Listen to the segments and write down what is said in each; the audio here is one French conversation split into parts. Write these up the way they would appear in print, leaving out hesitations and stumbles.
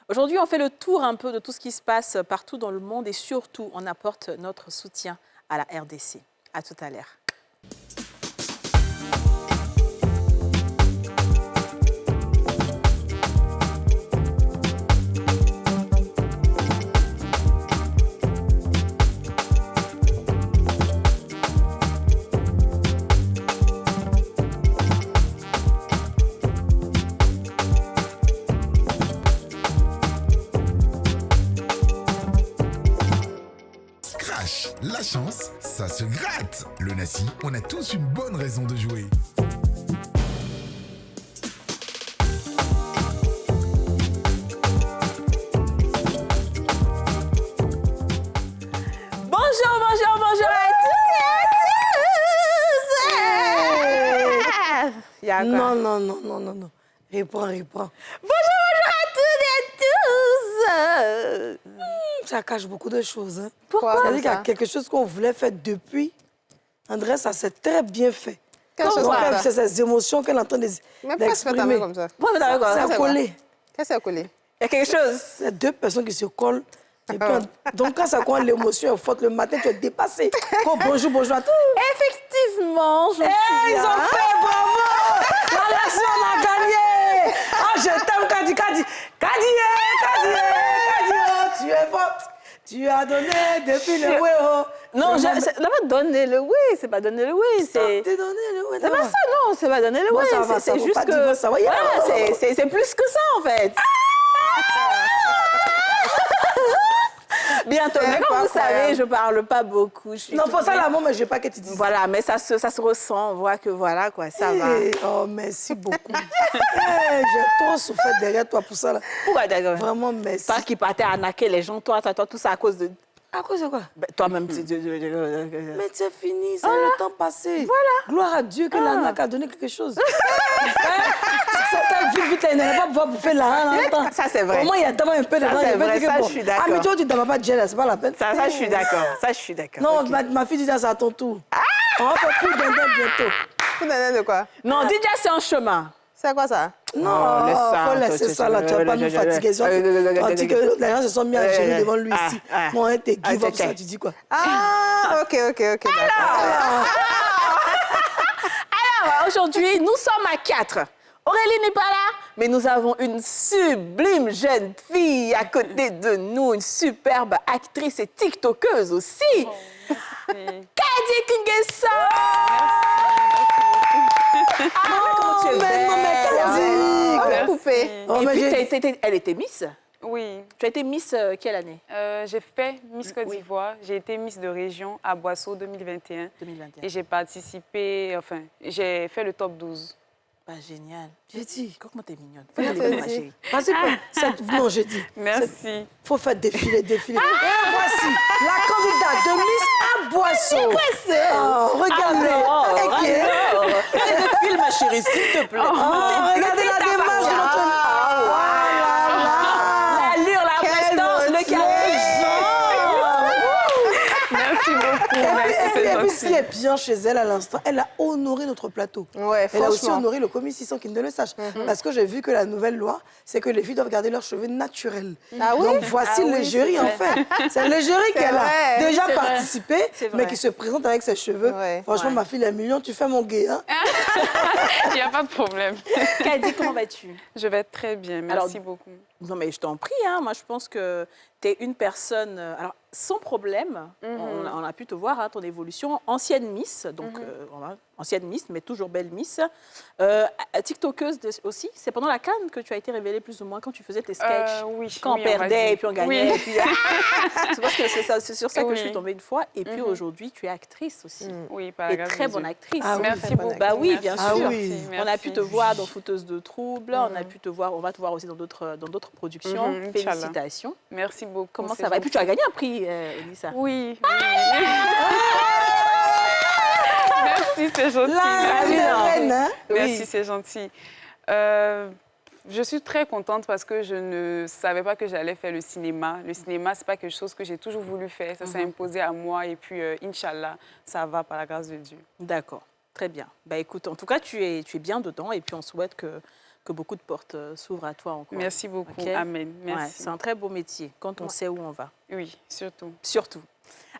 Aujourd'hui, on fait le tour un peu de tout ce qui se passe partout dans le monde et surtout, on apporte notre soutien à la RDC. À tout à l'heure. La chance, ça se gratte. Le Nassi, on a tous une bonne raison de jouer. Bonjour à tous. Il y a quoi? Non. Reprends. Bonjour à toutes et à tous. Ça cache beaucoup de choses. Hein. Pourquoi? C'est-à-dire qu'il y a quelque chose qu'on voulait faire depuis. André, ça s'est très bien fait. C'est ces émotions qu'elle entend Mais pourquoi tu fais ta main comme ça? Ça a collé. Qu'est-ce que ça a collé? Il y a quelque chose. C'est deux personnes qui se collent. Et puis, donc, quand ça colle, l'émotion est forte. Le matin, tu es dépassé. Oh, bonjour à tous. Effectivement, je suis Ils là. ont fait, bravo. La nation a gagné. Ah, je t'aime, Kadi. Kadi, tu es forte. Tu as donné depuis le oui. Non, c'est pas donner le oui, c'est pas donner le oui, c'est... T'es donné le oui. C'est pas ça, non, c'est pas donner le oui, c'est juste que... Voilà, c'est plus que ça, en fait. Bientôt, mais comme vous savez, je parle pas beaucoup. Non, faut ça l'amour, mais je veux pas que tu dises. Voilà, mais ça se ressent, on voit que voilà, quoi, ça va. Oh, merci beaucoup. J'ai trop souffert derrière toi pour ça. Là. Pourquoi d'accord? Vraiment, merci. Toi qui partais arnaquer les gens, toi, tout ça à cause de... À cause de quoi? Ben, toi-même, Mais c'est fini, c'est le temps passé. Voilà. Gloire à Dieu que l'arnaque a donné quelque chose. C'était vite, elle n'allait pas pouvoir bouffer la longtemps. Ça, c'est vrai. Au moins, il y a d'abord un peu de Ça, c'est vrai, ça, je suis d'accord. Ah, mais toi, tu ne t'as pas de gel, c'est pas la peine. Ça, je suis d'accord. Non, Okay. ma fille dit ça, c'est à ton tour. On va faire plus d'indem bientôt. Plus d'indem de quoi? Non, déjà, c'est en chemin. C'est quoi ça? Non, il faut laisser ça là, tu vas pas nous fatiguer. On dit que les gens se sont mis à gérer devant lui ici. Bon, hein, t'es give up ça, tu dis quoi? Ah, ok, d'accord. Alors, aujourd'hui, nous sommes à 4. Aurélie n'est pas là, mais nous avons une sublime jeune fille à côté de nous, une superbe actrice et tiktokeuse aussi. Kadi Kingeso! Comment tu es belle! Poupée. Et puis, elle était Miss? Oui. Tu as été Miss quelle année? J'ai fait Miss Côte d'Ivoire. J'ai été Miss de région à Boisseau 2021. 2021. Et j'ai participé, enfin, j'ai fait le top 12. Bah, génial. J'ai dit. Comment t'es mignonne. Vas-y, ma chérie. Vas-y, non, j'ai dit. Merci. Faut faire défiler. Et voici la candidate de Miss à Boisseau. C'est quoi ça? Regardez. Défile, ma chérie, s'il te plaît. Regardez la démarche de notre... L'allure, la prestance, le charisme. Merci beaucoup. Merci, c'est Et puis, gentil. ce qui est bien chez elle à l'instant, elle a honoré notre plateau. Ouais, Elle a aussi franchement. honoré le commis 600 qui ne le sache. Parce que j'ai vu que la nouvelle loi, c'est que les filles doivent garder leurs cheveux naturels. Ah oui? Donc voici le jury en fait. C'est le jury qu'elle a vrai, déjà c'est vrai. participé, C'est vrai. mais qui se présente avec ses cheveux. Ouais. Franchement, ma fille, elle est mignon, tu fais mon gay. Hein? Il n'y a pas de problème. Kadi, comment vas-tu? Je vais très bien. Merci beaucoup. Non, mais je t'en prie, hein. Moi, je pense que tu es une personne... alors, sans problème, on a pu te voir, hein, ton évolution. Ancienne Miss, donc voilà, ancienne Miss, mais toujours belle Miss. TikTokeuse aussi. C'est pendant la CAN que tu as été révélée plus ou moins, quand tu faisais tes sketchs. Oui. Quand oui, on va perdait dire. et puis on gagnait. Oui. Et puis, c'est parce que c'est sur ça que je suis Oui. tombée une fois. Et puis aujourd'hui, tu es actrice aussi. Oui, par la Et grâce très de bonne Dieu. actrice. Ah oui, Merci très bonne beaucoup. Bah oui, Merci. bien Ah sûr. oui. On a pu te voir dans Fauteuse de troubles, on a pu te voir, on va te voir aussi dans d'autres productions. Inch'Allah. Félicitations. Merci beaucoup. Comment c'est ça va? Et puis tu as gentil. gagné un prix, Elissa. Oui. Merci, c'est gentil. La Merci. reine, hein? Merci, c'est gentil. Je suis très contente parce que je ne savais pas que j'allais faire le cinéma. Le cinéma, ce n'est pas quelque chose que j'ai toujours voulu faire. Ça s'est imposé à moi et puis, Inch'Allah, ça va par la grâce de Dieu. D'accord, très bien. Bah, écoute, en tout cas, tu es bien dedans et puis on souhaite que que beaucoup de portes s'ouvrent à toi encore. Merci beaucoup. Okay? Amen. Ouais, Merci. c'est un très beau métier quand on sait où on va. Oui, surtout. Surtout.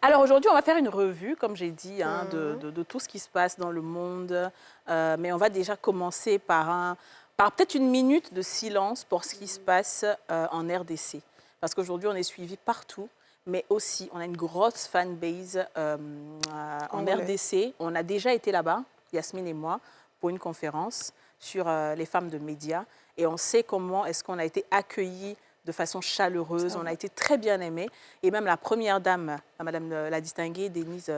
Alors aujourd'hui, on va faire une revue, comme j'ai dit, hein, de tout ce qui se passe dans le monde. Mais on va déjà commencer par peut-être une minute de silence pour ce qui se passe en RDC. Parce qu'aujourd'hui, on est suivi partout, mais aussi, on a une grosse fanbase en RDC. On a déjà été là-bas, Yasmine et moi, pour une conférence sur les femmes de médias. Et on sait comment est-ce qu'on a été accueillis de façon chaleureuse. On a été très bien aimés. Et même la première dame, Madame la distinguée Denise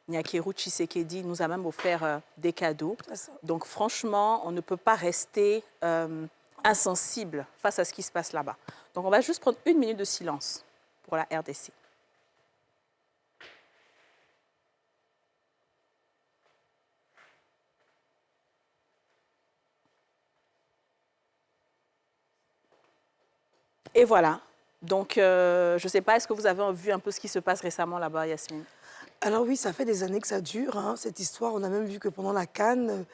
Nyakeru Tshisekedi, nous a même offert des cadeaux. Donc franchement, on ne peut pas rester insensible face à ce qui se passe là-bas. Donc on va juste prendre une minute de silence pour la RDC. Et voilà. Donc, je ne sais pas, est-ce que vous avez vu un peu ce qui se passe récemment là-bas, Yasmine? Alors oui, ça fait des années que ça dure, hein, cette histoire. On a même vu que pendant la CAN,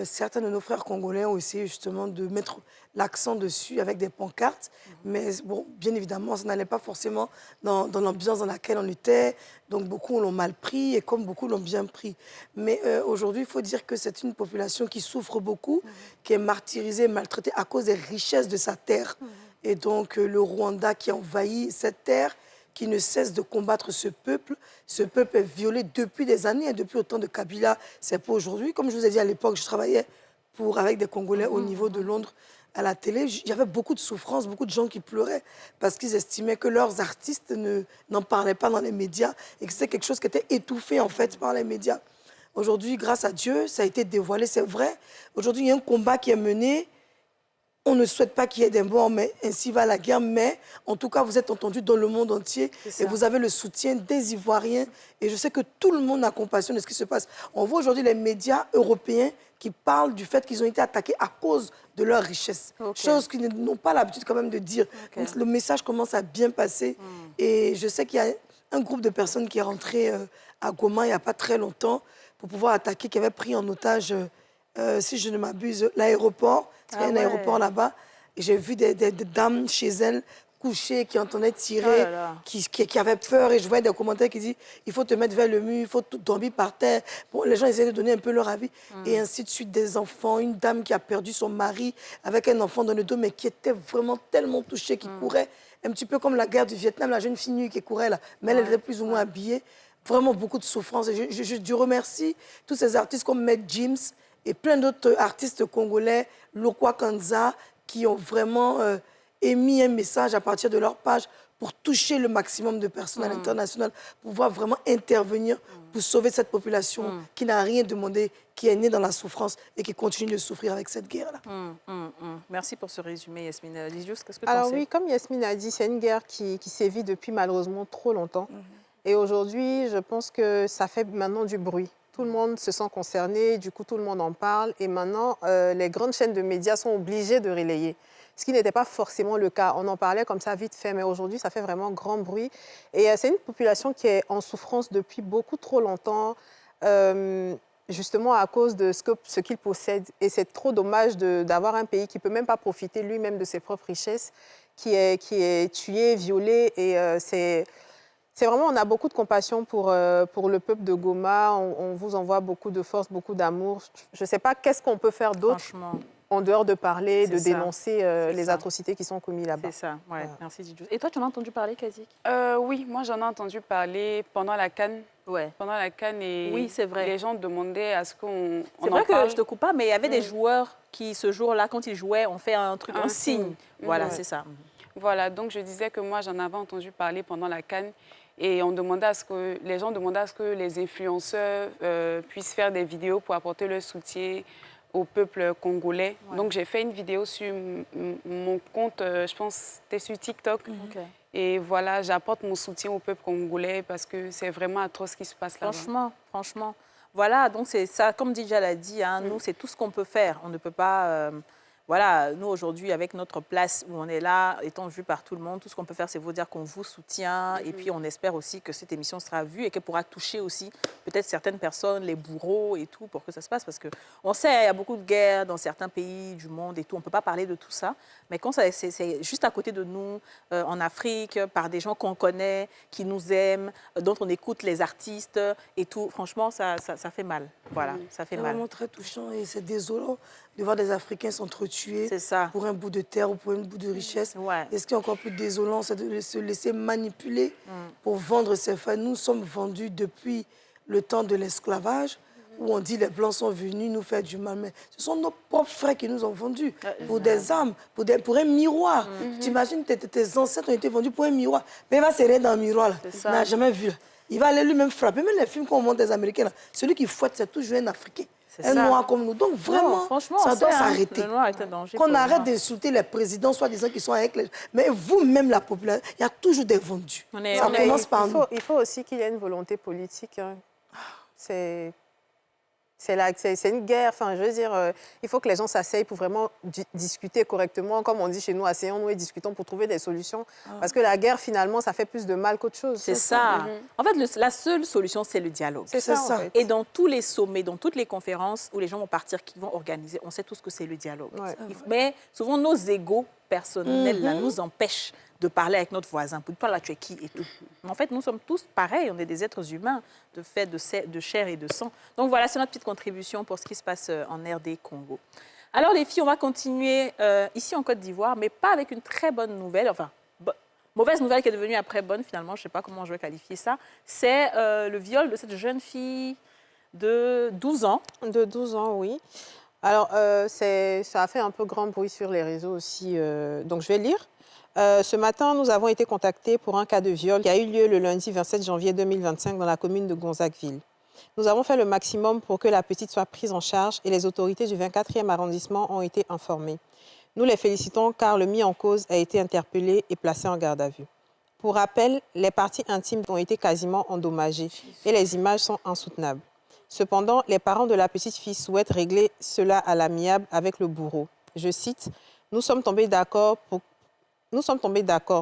certains de nos frères congolais ont essayé justement de mettre l'accent dessus avec des pancartes. Mais bon, bien évidemment, ça n'allait pas forcément dans l'ambiance dans laquelle on était. Donc beaucoup l'ont mal pris et comme beaucoup l'ont bien pris. Mais aujourd'hui, il faut dire que c'est une population qui souffre beaucoup, qui est martyrisée, maltraitée à cause des richesses de sa terre. Et donc le Rwanda qui a envahi cette terre, qui ne cesse de combattre ce peuple. Ce peuple est violé depuis des années, et depuis le temps de Kabila, c'est pas aujourd'hui. Comme je vous ai dit à l'époque, je travaillais avec des Congolais au niveau de Londres à la télé. Il y avait beaucoup de souffrance, beaucoup de gens qui pleuraient parce qu'ils estimaient que leurs artistes n'en parlaient pas dans les médias et que c'est quelque chose qui était étouffé en fait par les médias. Aujourd'hui, grâce à Dieu, ça a été dévoilé, c'est vrai. Aujourd'hui, il y a un combat qui est mené. On ne souhaite pas qu'il y ait des morts, mais ainsi va la guerre. Mais en tout cas, vous êtes entendus dans le monde entier et vous avez le soutien des Ivoiriens. Et je sais que tout le monde a compassion de ce qui se passe. On voit aujourd'hui les médias européens qui parlent du fait qu'ils ont été attaqués à cause de leur richesse. Chose qu'ils n'ont pas l'habitude quand même de dire. Donc le message commence à bien passer. Et je sais qu'il y a un groupe de personnes qui est rentré à Goma il n'y a pas très longtemps pour pouvoir attaquer, qui avait pris en otage, si je ne m'abuse, l'aéroport. Parce qu'il y a un aéroport là-bas. Et j'ai vu des dames chez elles couchées, qui entendaient tirer, qui avaient peur. Et je voyais des commentaires qui disent il faut te mettre vers le mur, il faut dormir par terre. Bon, les gens essaient de donner un peu leur avis. Et ainsi de suite, des enfants. Une dame qui a perdu son mari avec un enfant dans le dos, mais qui était vraiment tellement touchée, qui courait. Un petit peu comme la guerre du Vietnam, la jeune fille nue qui courait là. Mais elle était plus ou moins habillée. Vraiment beaucoup de souffrance. Et je remercie tous ces artistes comme Matt James et plein d'autres artistes congolais, Lokwa Kanza, qui ont vraiment émis un message à partir de leur page pour toucher le maximum de personnes à l'international, pour pouvoir vraiment intervenir pour sauver cette population qui n'a rien demandé, qui est née dans la souffrance et qui continue de souffrir avec cette guerre-là. Merci pour ce résumé, Yasmine. Lisius, qu'est-ce que tu Alors penses? oui, comme Yasmine a dit, c'est une guerre qui sévit depuis malheureusement trop longtemps. Et aujourd'hui, je pense que ça fait maintenant du bruit. Tout le monde se sent concerné, du coup tout le monde en parle et maintenant les grandes chaînes de médias sont obligées de relayer, ce qui n'était pas forcément le cas. On en parlait comme ça vite fait, mais aujourd'hui ça fait vraiment grand bruit. Et c'est une population qui est en souffrance depuis beaucoup trop longtemps, justement à cause de ce qu'il possède. Et c'est trop dommage d'avoir un pays qui ne peut même pas profiter lui-même de ses propres richesses, qui est tué, violé et c'est vraiment, on a beaucoup de compassion pour le peuple de Goma. On vous envoie beaucoup de force, beaucoup d'amour. Je ne sais pas qu'est-ce qu'on peut faire d'autre en dehors de parler, de dénoncer les atrocités qui sont commises là-bas. C'est ça, ouais. Merci Didjou. Et toi, tu en as entendu parler, Kazik? Oui, moi j'en ai entendu parler pendant la CAN. Ouais. Pendant la CAN et oui, c'est vrai. Les gens demandaient à ce qu'on C'est vrai que je te coupe pas, mais il y avait des joueurs qui, ce jour-là, quand ils jouaient, ont fait un truc, un signe. Voilà, c'est ça. Voilà, donc je disais que moi j'en avais entendu parler pendant la CAN. Et on demandait les gens demandaient à ce que les influenceurs puissent faire des vidéos pour apporter leur soutien au peuple congolais. Ouais. Donc j'ai fait une vidéo sur mon compte, je pense c'était sur TikTok. Et voilà, j'apporte mon soutien au peuple congolais parce que c'est vraiment atroce ce qui se passe là-bas. Franchement. Voilà, donc c'est ça, comme Didja l'a dit, hein, nous c'est tout ce qu'on peut faire. On ne peut pas... voilà, nous aujourd'hui, avec notre place où on est là, étant vu par tout le monde, tout ce qu'on peut faire, c'est vous dire qu'on vous soutient. Et puis, on espère aussi que cette émission sera vue et qu'elle pourra toucher aussi peut-être certaines personnes, les bourreaux et tout, pour que ça se passe. Parce qu'on sait, il y a beaucoup de guerres dans certains pays du monde et tout. On ne peut pas parler de tout ça. Mais quand c'est juste à côté de nous, en Afrique, par des gens qu'on connaît, qui nous aiment, dont on écoute les artistes et tout, franchement, ça fait mal. Voilà, ça fait C'est mal. vraiment très touchant et c'est désolant de voir des Africains s'entretuer C'est ça. pour un bout de terre ou pour un bout de richesse. Ouais. Et ce qui est encore plus désolant, c'est de se laisser manipuler pour vendre ses faits. Nous sommes vendus depuis le temps de l'esclavage, où on dit les Blancs sont venus nous faire du mal. Mais ce sont nos propres frères qui nous ont vendus pour des armes, pour un miroir. Tu imagines, tes ancêtres ont été vendus pour un miroir. Mais il va se dans le miroir, là. C'est ça. Il n'a jamais vu. Là. Il va aller lui-même frapper. Même les films qu'on montre des Américains, là, celui qui fouette, c'est toujours un Africain. C'est Un ça. noir comme nous. Donc vraiment, Non, franchement, ça on doit sait, hein, s'arrêter. le noir est un danger Qu'on pour le arrête noir. d'insulter les présidents, soi-disant qui sont avec les... Mais vous-même, la population, il y a toujours des vendus. On est- Ça on est- commence par nous. Il faut aussi qu'il y ait une volonté politique. Hein. C'est une guerre. Enfin, je veux dire, il faut que les gens s'asseyent pour vraiment discuter correctement. Comme on dit chez nous, asseyons-nous et discutons pour trouver des solutions. Parce que la guerre, finalement, ça fait plus de mal qu'autre chose. C'est ça. En fait, la seule solution, c'est le dialogue. C'est ça, ça. en fait. Et dans tous les sommets, dans toutes les conférences où les gens vont partir, qui vont organiser, on sait tous que c'est le dialogue. Ouais. Mais souvent, nos égos personnels là, nous empêchent de parler avec notre voisin, pour pas là tu es qui et tout. Mais en fait, nous sommes tous pareils, on est des êtres humains de fait de chair et de sang. Donc voilà, c'est notre petite contribution pour ce qui se passe en RD Congo. Alors les filles, on va continuer ici en Côte d'Ivoire, mais pas avec une très bonne nouvelle, enfin, mauvaise nouvelle qui est devenue après bonne finalement, je ne sais pas comment je vais qualifier ça. C'est le viol de cette jeune fille de 12 ans. De 12 ans, oui. Alors, ça a fait un peu grand bruit sur les réseaux aussi, donc je vais lire. Ce matin, nous avons été contactés pour un cas de viol qui a eu lieu le lundi 27 janvier 2025 dans la commune de Gonzagueville. Nous avons fait le maximum pour que la petite soit prise en charge et les autorités du 24e arrondissement ont été informées. Nous les félicitons car le mis en cause a été interpellé et placé en garde à vue. Pour rappel, les parties intimes ont été quasiment endommagées et les images sont insoutenables. Cependant, les parents de la petite fille souhaitent régler cela à l'amiable avec le bourreau. Je cite, « Nous sommes tombés d'accord.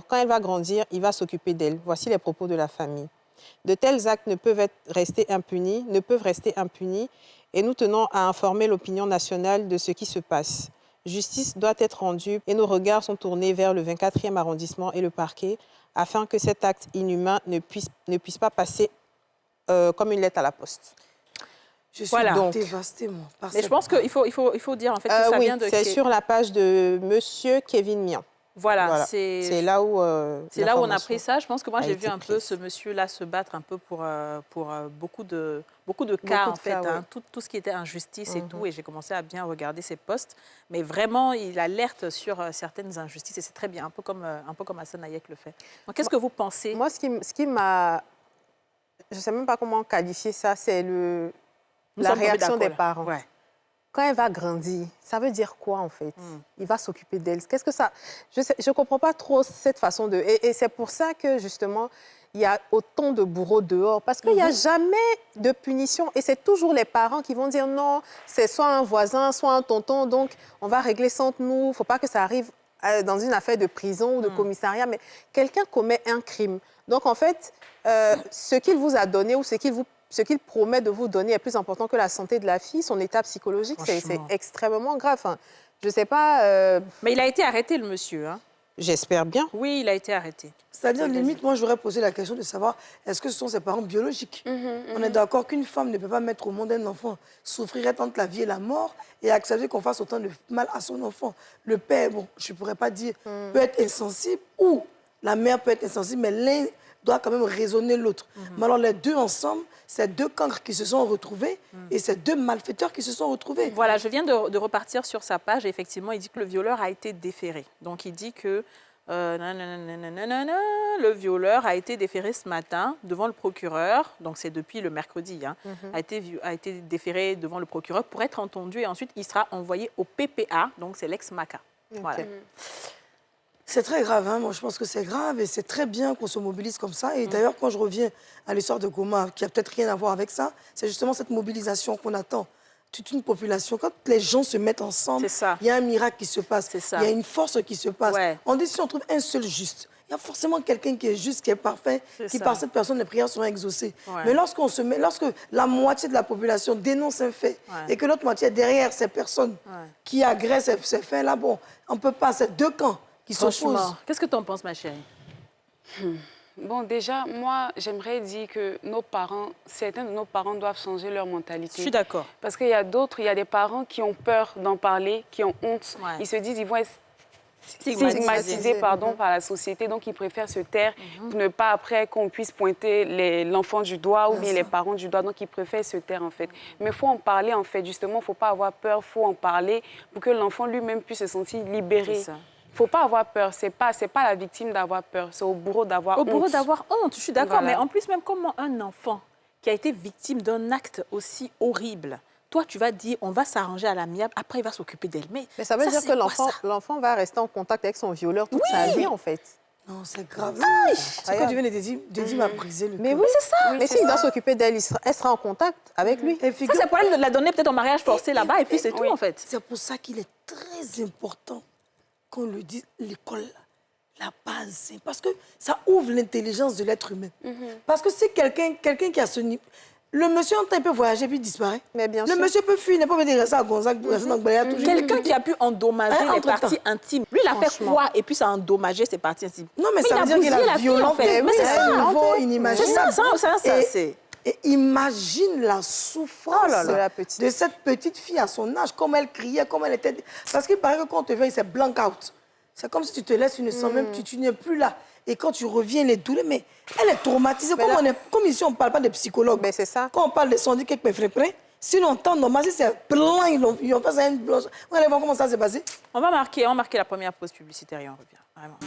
Quand elle va grandir, il va s'occuper d'elle. » Voici les propos de la famille. De tels actes ne peuvent rester impunis et nous tenons à informer l'opinion nationale de ce qui se passe. Justice doit être rendue et nos regards sont tournés vers le 24e arrondissement et le parquet afin que cet acte inhumain ne puisse pas passer comme une lettre à la poste. Je suis Voilà. dévastée, moi. par Mais cette je pense qu'il faut dire en fait que ça Oui, vient de... c'est sur la page de Monsieur Kevin Mian. Voilà, C'est là où c'est là où on a l'information pris ça. Je pense que moi, a j'ai été vu un peu prise. ce monsieur-là se battre un peu pour beaucoup de cas, en fait. cas, Hein, tout ce qui était injustice et tout. Et j'ai commencé à bien regarder ses posts. Mais vraiment, il alerte sur certaines injustices. Et c'est très bien, un peu comme Hassan Hayek le fait. Donc, qu'est-ce que vous pensez? Moi, ce qui m'a... Je ne sais même pas comment qualifier ça, c'est Nous la sommes tombés réaction des d'accord, là. parents. Ouais. Quand elle va grandir, ça veut dire quoi, en fait? Il va s'occuper d'elle. Qu'est-ce que ça... Je ne comprends pas trop cette façon de... Et c'est pour ça que, justement, il y a autant de bourreaux dehors. Parce qu'il n'y a jamais de punition. Et c'est toujours les parents qui vont dire non, c'est soit un voisin, soit un tonton, donc on va régler ça entre nous. Il ne faut pas que ça arrive dans une affaire de prison ou de commissariat. Mais quelqu'un commet un crime. Donc, en fait, ce qu'il vous a donné ou ce qu'il promet de vous donner est plus important que la santé de la fille, son état psychologique. C'est Franchement. extrêmement grave. Enfin, je ne sais pas... Mais il a été arrêté, le monsieur. Hein. J'espère bien. Oui, il a été arrêté. C'est-à-dire, limite, moi, j'aurais posé la question de savoir est-ce que ce sont ses parents biologiques? On est d'accord qu'une femme ne peut pas mettre au monde un enfant, souffrirait entre la vie et la mort et accepter qu'on fasse autant de mal à son enfant. Le père, bon, je ne pourrais pas dire, peut être insensible ou la mère peut être insensible, mais l'un doit quand même raisonner l'autre. Mais alors, les deux ensemble, c'est deux cancres qui se sont retrouvés et c'est deux malfaiteurs qui se sont retrouvés. Voilà, je viens de repartir sur sa page et effectivement, il dit que le violeur a été déféré. Donc, il dit que le violeur a été déféré ce matin devant le procureur, donc c'est depuis le mercredi, hein, a été déféré devant le procureur pour être entendu et ensuite il sera envoyé au PPA, donc c'est l'ex-MACA. Voilà. C'est très grave, hein. Moi je pense que c'est grave et c'est très bien qu'on se mobilise comme ça. Et d'ailleurs, quand je reviens à l'histoire de Goma, qui a peut-être rien à voir avec ça, c'est justement cette mobilisation qu'on attend toute une population, quand les gens se mettent ensemble, C'est ça. il y a un miracle qui se passe. C'est ça. Il y a une force qui se passe. Ouais. On dit si on trouve un seul juste, il y a forcément quelqu'un qui est juste, qui est parfait, C'est qui ça. par cette personne, les prières seront exaucées. Ouais. Mais lorsque la moitié de la population dénonce un fait Ouais. et que l'autre moitié est derrière ces personnes Ouais. qui agressent ces faits-là, bon, on ne peut pas, c'est deux camps qui s'opposent. Franchement, qu'est-ce que tu en penses, ma chérie? Bon, déjà, moi, j'aimerais dire que certains de nos parents doivent changer leur mentalité. Je suis d'accord. Parce qu'il y a d'autres, il y a des parents qui ont peur d'en parler, qui ont honte. Ouais. Ils se disent qu'ils vont être Stigmatisés. stigmatisés par la société, donc ils préfèrent se taire pour ne pas après qu'on puisse pointer l'enfant du doigt ou bien les parents du doigt, donc ils préfèrent se taire en fait. Mais il faut en parler en fait, justement, il ne faut pas avoir peur, il faut en parler pour que l'enfant lui-même puisse se sentir libéré. C'est ça. Il ne faut pas avoir peur, c'est pas la victime d'avoir peur, c'est au bourreau d'avoir honte. Au bourreau d'avoir honte, je suis d'accord. Voilà. Mais en plus, même comment un enfant qui a été victime d'un acte aussi horrible, toi, tu vas dire, on va s'arranger à l'amiable, après, il va s'occuper d'elle. Mais ça veut dire c'est que quoi, ça l'enfant va rester en contact avec son violeur toute sa vie, en fait. Non, c'est grave. Ce que Regarde. tu viens de dire, m'a brisé le Mais cœur. oui, c'est ça. Oui, Mais c'est s'il doit ça. s'occuper d'elle, elle sera en contact avec lui. Et Ça, figure- c'est le problème de la donner peut-être en mariage forcé là-bas, et puis c'est tout, en fait. C'est pour ça qu'il est très important qu'on le dise, l'école, la base. Parce que ça ouvre l'intelligence de l'être humain. Parce que c'est quelqu'un qui a ce niveau... Le monsieur, en temps, il peut voyager puis disparaît. Mais bien Le sûr. monsieur peut fuir, il n'est pas obligé de rester à Gonzague, rester dans Gbaya toujours. Quelqu'un qui a pu endommager Hein, les entre-temps. parties intimes. Lui, il a fait Franchement. quoi? Et puis, ça a endommagé ses parties intimes. Non, mais Mais ça il a veut dire qu'il bousillé a la fille, violent, en fait. Mais c'est à ça, un niveau en fait. inimaginable. Ça, Et- c'est... Et imagine la souffrance De la petite. de cette petite fille à son âge, comme elle criait, comme elle était... Parce qu'il paraît que quand on te vient, c'est blank out. C'est comme si tu te laisses, tu ne sens même, tu n'es plus là. Et quand tu reviens, les douleurs, mais elle est traumatisée. Mais là- Comme ici, on ne parle pas de psychologue. Mais c'est ça. Quand on parle de son quelque près, si l'entend normal, si c'est blanc, ils ont fait ça une blanche. On va voir comment ça s'est passé. On va marquer la première pause publicitaire et on revient. Vraiment.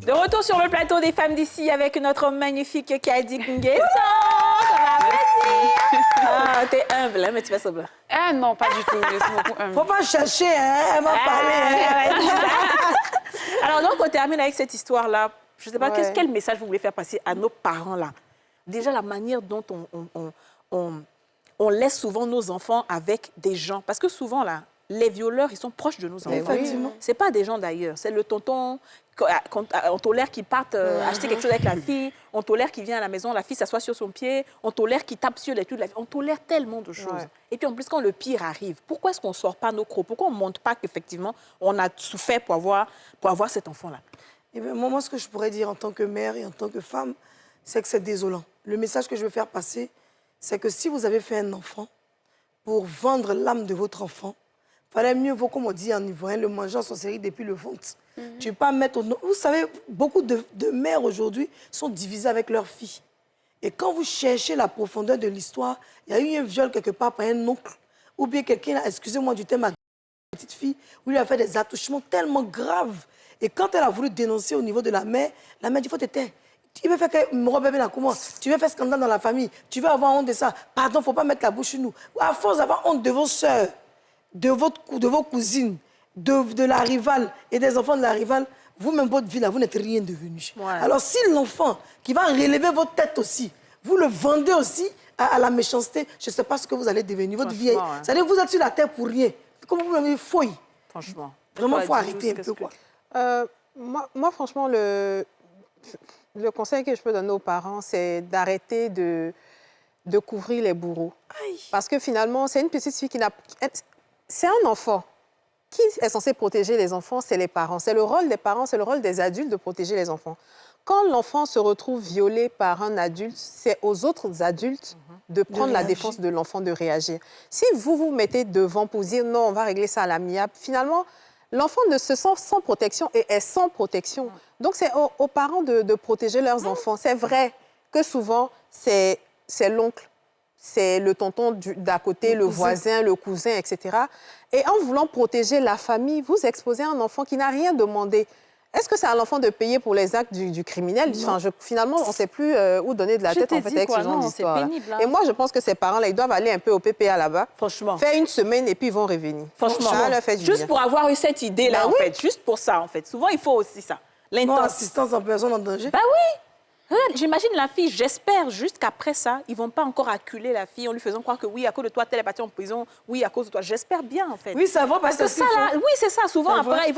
De retour sur le plateau des femmes d'ici avec notre magnifique Kadi Nguesson. Ça va, merci. Ah, t'es humble, hein, mais tu fais semblant. Ah non, pas du tout, je suis beaucoup humble. Faut pas chercher, hein, elle m'a parlé. Alors donc, on termine avec cette histoire-là. Je ne sais pas Ouais. quel message vous voulez faire passer à nos parents-là. Déjà, la manière dont on laisse souvent nos enfants avec des gens. Parce que souvent, là, les violeurs, ils sont proches de nos enfants. Effectivement. Ce n'est pas des gens d'ailleurs. C'est le tonton, on tolère qu'il parte acheter quelque chose avec la fille, on tolère qu'il vient à la maison, la fille s'assoit sur son pied, on tolère qu'il tape sur les pieds de la fille. On tolère tellement de choses. Ouais. Et puis en plus, quand le pire arrive, pourquoi est-ce qu'on ne sort pas nos crocs? Pourquoi on ne montre pas qu'effectivement, on a souffert pour avoir cet enfant-là? Eh bien, moi, ce que je pourrais dire en tant que mère et en tant que femme, c'est que c'est désolant. Le message que je veux faire passer, c'est que si vous avez fait un enfant, pour vendre l'âme de votre enfant, fallait mieux vaut, comme on dit en ivoirien, le manger en sorcellerie depuis le ventre. Tu ne peux pas mettre... Vous savez, beaucoup de mères aujourd'hui sont divisées avec leurs filles. Et quand vous cherchez la profondeur de l'histoire, il y a eu un viol quelque part par un oncle, ou bien quelqu'un, excusez-moi du terme, petite fille, où il a fait des attouchements tellement graves. Et quand elle a voulu dénoncer au niveau de la mère dit, faut te taire. Tu veux faire que mon bébé là, comment? Tu veux faire scandale dans la famille? Tu veux avoir honte de ça? Pardon, faut pas mettre la bouche sur nous. À force d'avoir honte de vos sœurs, de vos cousines, de la rivale et des enfants de la rivale, vous-même, votre vie là, vous n'êtes rien devenu. Ouais. Alors si l'enfant qui va relever votre tête aussi, vous le vendez aussi à la méchanceté, je ne sais pas ce que vous allez devenir. Votre vie, Franchement, hein. c'est-à-dire que vous êtes sur la terre pour rien. Comme vous l'avez dit, fouille. Franchement. Vraiment, il Toi, faut Didou, arrêter un qu'est-ce peu, quoi. Moi, franchement, le conseil que je peux donner aux parents, c'est d'arrêter de couvrir les bourreaux. Aïe. Parce que finalement, c'est une petite fille qui n'a... C'est un enfant. Qui est censé protéger les enfants? C'est les parents. C'est le rôle des parents, c'est le rôle des adultes de protéger les enfants. Quand l'enfant se retrouve violé par un adulte, c'est aux autres adultes de prendre la réagir. défense de l'enfant, de réagir. Si vous vous mettez devant pour dire non, on va régler ça à l'amiable, finalement, l'enfant ne se sent sans protection et est sans protection. Donc, c'est aux parents de protéger leurs enfants. C'est vrai que souvent, c'est l'oncle, c'est le tonton d'à côté, le voisin, le cousin, etc. Et en voulant protéger la famille, vous exposez un enfant qui n'a rien demandé. Est-ce que c'est à l'enfant de payer pour les actes du criminel? Enfin, finalement, on ne sait plus où donner de la tête en fait, avec ce genre d'histoire. pénible. Hein. Et moi, je pense que ces parents-là, ils doivent aller un peu au PPA là-bas, Franchement. faire une semaine et puis ils vont revenir. Franchement. Ça leur fait du Juste bien. pour avoir eu cette idée-là, Ben en fait. Juste pour ça, en fait. Souvent, il faut aussi ça. Non, L'intention. assistance en personne en danger. Bah oui. Regarde, j'imagine la fille, j'espère juste qu'après ça, ils ne vont pas encore acculer la fille en lui faisant croire que oui, à cause de toi, telle est partie en prison, oui, à cause de toi. J'espère bien, en fait. Oui, ça va Parce que ça, là, oui, c'est ça. Souvent, Ça après,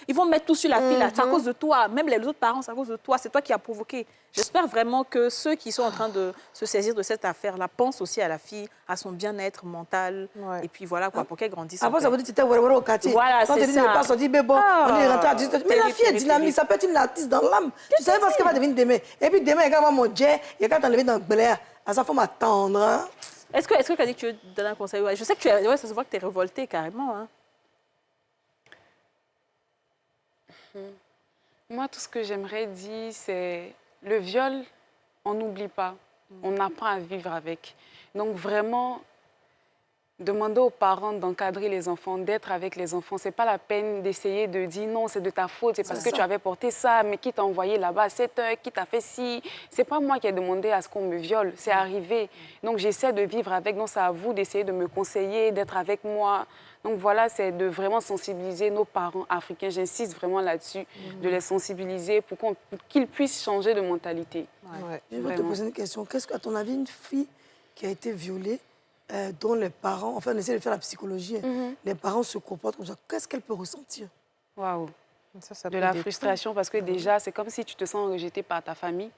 ils vont mettre tout sur la fille. Là. C'est à cause de toi. Même les autres parents, c'est à cause de toi. C'est toi qui as provoqué. J'espère vraiment que ceux qui sont en train de se saisir de cette affaire-là pensent aussi à la fille, à son bien-être mental. Ouais. Et puis voilà, quoi, pour qu'elle grandisse. Après, en ça paix. veut dire que tu étais au quartier. Voilà, Quand c'est tu dis ça. ne pas sortir, mais bon, on est rentré à 18h. Mais la fille est dynamique, ça peut être une artiste dans l'âme. Tu savais pas ce qu'elle va devenir demain. Et puis demain, elle va mon jet, il va t'enlever dans le blaire. À ça, il faut m'attendre. Hein? Est-ce que tu as dit que tu veux donner un conseil? Ouais, je sais que tu es, ouais, ça se voit que tu es révoltée carrément. Hein. Moi, tout ce que j'aimerais dire, c'est le viol, on n'oublie pas. On apprend à vivre avec. Donc, vraiment, demander aux parents d'encadrer les enfants, d'être avec les enfants. Ce n'est pas la peine d'essayer de dire non, c'est de ta faute, c'est parce que tu avais porté ça, mais qui t'a envoyé là-bas à 7 heures, qui t'a fait ci. Ce n'est pas moi qui ai demandé à ce qu'on me viole, c'est arrivé. Donc, j'essaie de vivre avec. Donc, c'est à vous d'essayer de me conseiller, d'être avec moi. Donc voilà, c'est de vraiment sensibiliser nos parents africains. J'insiste vraiment là-dessus, de les sensibiliser pour qu'ils puissent changer de mentalité. Ouais. Je vais te Vraiment. poser une question. Qu'est-ce qu'à ton avis, une fille qui a été violée, dont les parents, enfin, on essaie de faire la psychologie, les parents se comportent comme ça, qu'est-ce qu'elle peut ressentir? Waouh. Ça De peut la détruire. frustration parce que déjà, c'est comme si tu te sens rejeté par ta famille.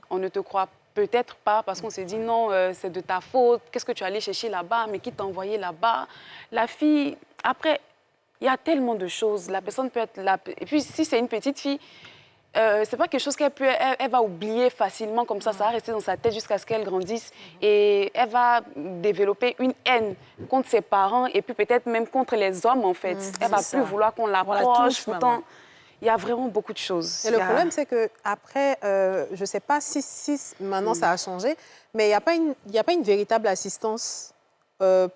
On ne te croit peut-être pas parce qu'on se dit non, c'est de ta faute. Qu'est-ce que tu es allé chercher là-bas? Mais qui t'a envoyé là-bas? La fille, après, il y a tellement de choses. La personne peut être là. Et puis, si c'est une petite fille, c'est pas quelque chose elle va oublier facilement comme ça. Ça va rester dans sa tête jusqu'à ce qu'elle grandisse. Et elle va développer une haine contre ses parents et puis peut-être même contre les hommes, en fait. Elle va ça. plus vouloir qu'on la l'approche. touche, même, Pourtant, ouais. il y a vraiment beaucoup de choses. Et le problème, c'est qu'après, je ne sais pas si maintenant ça a changé, mais il n'y a pas une véritable assistance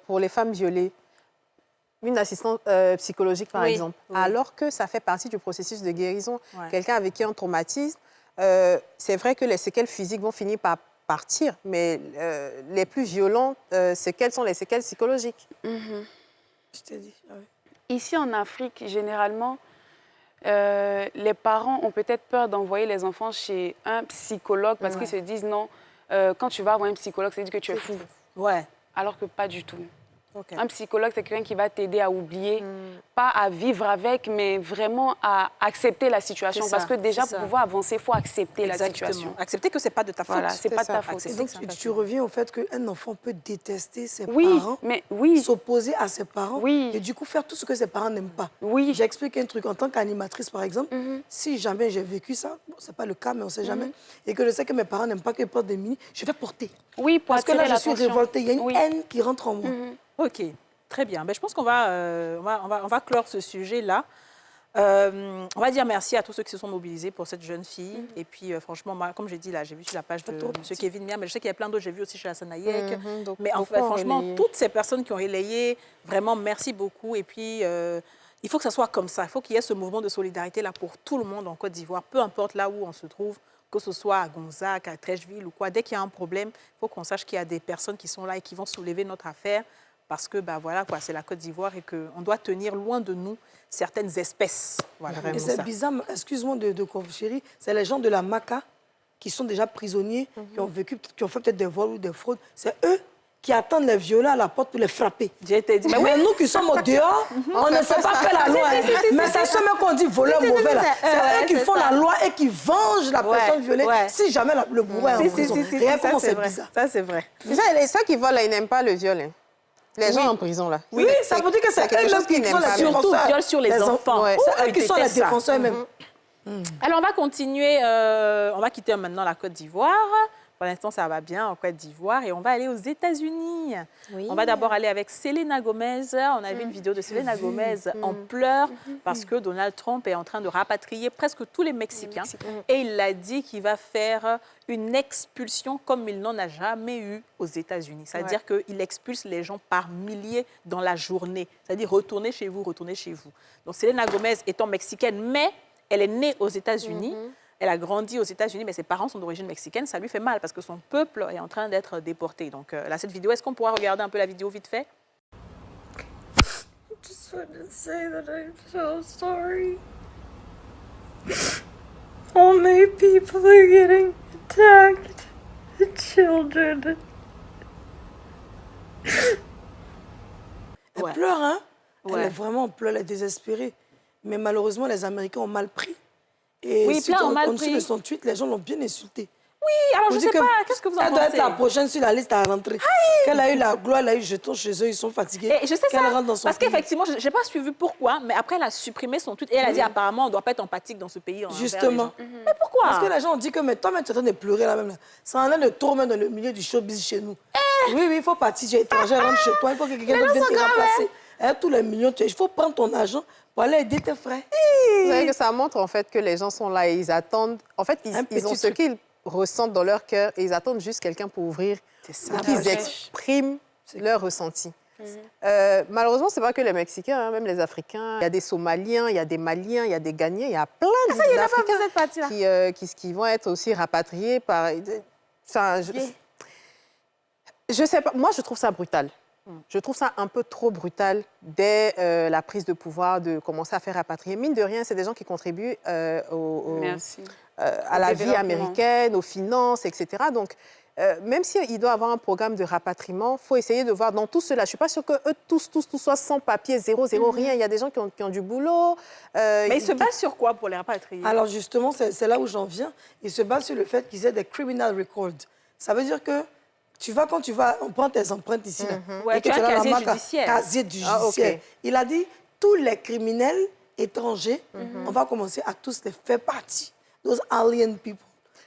pour les femmes violées. Une assistance psychologique, par Oui, exemple. oui. Alors que ça fait partie du processus de guérison. Ouais. Quelqu'un avec qui on traumatise, c'est vrai que les séquelles physiques vont finir par partir, mais les plus violentes séquelles sont les séquelles psychologiques. Je t'ai dit. Ah oui. Ici, en Afrique, généralement, les parents ont peut-être peur d'envoyer les enfants chez un psychologue parce qu'ils se disent non, quand tu vas voir un psychologue, c'est dire que tu es fou. Ouais. Alors que pas du tout. Ok. Un psychologue, c'est quelqu'un qui va t'aider à oublier, pas à vivre avec, mais vraiment à accepter la situation. C'est ça, Parce que déjà, c'est pour ça. pouvoir avancer, il faut accepter la Exactement. situation. Accepter que c'est pas de ta faute. Voilà, c'est pas de ta faute. Accepter Donc, que c'est pas tu de ta reviens au fait qu'un enfant peut détester ses Oui, parents, mais oui, s'opposer à ses parents, Oui. et du coup faire tout ce que ses parents n'aiment pas. oui. J'explique un truc. En tant qu'animatrice, par exemple, si jamais j'ai vécu ça, bon, c'est pas le cas, mais on sait jamais, et que je sais que mes parents n'aiment pas que je porte des mini, je vais porter. Oui, pour Parce que là, attirer je suis l'attention. révoltée. Il y a une Oui. haine qui rentre en moi. Ok, très bien. Ben, je pense qu'on va, on va clore ce sujet-là. On va dire merci à tous ceux qui se sont mobilisés pour cette jeune fille. Et puis, franchement, moi, comme j'ai dit, là, j'ai vu sur la page de M. Kevin Mia, mais je sais qu'il y a plein d'autres. J'ai vu aussi chez Hassan Hayek. Donc, Mais en beaucoup fait, ont franchement, relayé. toutes ces personnes qui ont relayé, vraiment, merci beaucoup. Et puis, il faut que ça soit comme ça. Il faut qu'il y ait ce mouvement de solidarité là pour tout le monde en Côte d'Ivoire, peu importe là où on se trouve, que ce soit à Gonzague, à Trècheville ou quoi. Dès qu'il y a un problème, il faut qu'on sache qu'il y a des personnes qui sont là et qui vont soulever notre affaire. Parce que bah, voilà, quoi, c'est la Côte d'Ivoire et qu'on doit tenir loin de nous certaines espèces. Voilà, Et vraiment c'est ça. bizarre, excuse-moi de chérie, c'est les gens de la MACA qui sont déjà prisonniers, qui ont vécu, qui ont fait peut-être des vols ou des fraudes. C'est eux qui attendent les violents à la porte pour les frapper. J'ai été dit, Mais nous qui sommes au dehors, on ne sait pas faire la loi. Mais c'est ceux même qu'on dit voleur mauvais. là. C'est eux qui font la loi et qui vengent la personne violée si jamais le bourreau est en prison. Regarde comment c'est bizarre. Ça, c'est vrai. Mais ça, ceux qui volent, là, ils n'aiment pas le viol. Hein. Les gens en prison, là. Oui, ça veut dire que c'est quelque eux chose même qu'ils qui sont n'aiment pas. les Surtout défenseurs. viol sur les enfants. Ouais. C'est eux Ils qui sont les détestent ça. défenseurs eux-mêmes. Alors, on va continuer. On va quitter maintenant la Côte d'Ivoire. Pour l'instant, ça va bien en Côte d'Ivoire. Et on va aller aux États-Unis. On va d'abord aller avec Selena Gomez. On a vu une vidéo de Selena Gomez en pleurs parce que Donald Trump est en train de rapatrier presque tous les Mexicains. Et il a dit qu'il va faire une expulsion comme il n'en a jamais eu aux États-Unis. C'est-à-dire qu'il expulse les gens par milliers dans la journée. C'est-à-dire retournez chez vous, retournez chez vous. Donc Selena Gomez étant mexicaine, mais elle est née aux États-Unis, elle a grandi aux États-Unis, mais ses parents sont d'origine mexicaine. Ça lui fait mal parce que son peuple est en train d'être déporté. Donc là, cette vidéo, est-ce qu'on pourra regarder un peu la vidéo vite fait? I just wanted to say that I'm so sorry. Only people are getting attacked. The children. Elle Ouais. pleure, hein? Ouais. Elle est vraiment en pleurs, elle est désespérée. Mais malheureusement, les Américains ont mal pris. Et Oui, suite plein ont au- mal en dessous pris. de son tweet, les gens l'ont bien insultée. Oui, alors On je dit sais que pas, qu'est-ce que vous en Elle doit être pensez? la prochaine sur la liste à rentrer. Qu'elle a eu la gloire, elle a eu jeton chez eux, ils sont fatigués. Et je sais Qu'elle ça, rentre dans son parce pays. qu'effectivement, je n'ai pas suivi pourquoi, mais après, elle a supprimé son tweet et elle a dit apparemment, on ne doit pas être empathique dans ce pays. envers les Justement. gens. Mais pourquoi? Parce que les gens ont dit que mais toi-même, tu es en train de pleurer là même. Là. Ça en est de tourment dans le milieu du showbiz chez nous. Oui, oui, il faut partir, tu es étranger, rentre chez toi, il faut que quelqu'un d'autre vienne te remplacer. Hein, tous les millions, il faut prendre ton argent pour aller aider tes frères. Vous savez que ça montre en fait que les gens sont là et ils attendent. En fait, Un ils ont petit ce truc. qu'ils ressentent dans leur cœur et ils attendent juste quelqu'un pour ouvrir, C'est ça. pour qu'ils Ouais. expriment leur ressenti. Malheureusement, c'est pas que les Mexicains, hein, même les Africains. Il y a des Somaliens, il y a des Maliens, il y a des Ghanéens, il y a plein d'Africains qui vont être aussi rapatriés par. Enfin, je sais pas. Moi, je trouve ça brutal. Je trouve ça un peu trop brutal dès la prise de pouvoir de commencer à faire rapatrier. Mine de rien, c'est des gens qui contribuent Merci. à la vie développement. américaine, aux finances, etc. Donc, même s'il doit avoir un programme de rapatriement, il faut essayer de voir dans tout cela. Je ne suis pas sûre qu'eux tous soient sans papier, zéro, rien. Il y a des gens qui ont du boulot. Mais ils se basent sur quoi pour les rapatrier? Alors justement, c'est là où j'en viens. Ils se basent sur le fait qu'ils aient des criminal records. Ça veut dire que quand tu vas, on prend tes empreintes ici, là, Ouais, et que tu as tu un as la casier marque, judiciaire. casier Ah, judiciaire. ok. Il a dit, tous les criminels étrangers, on va commencer à tous les faire partie. Those alien people.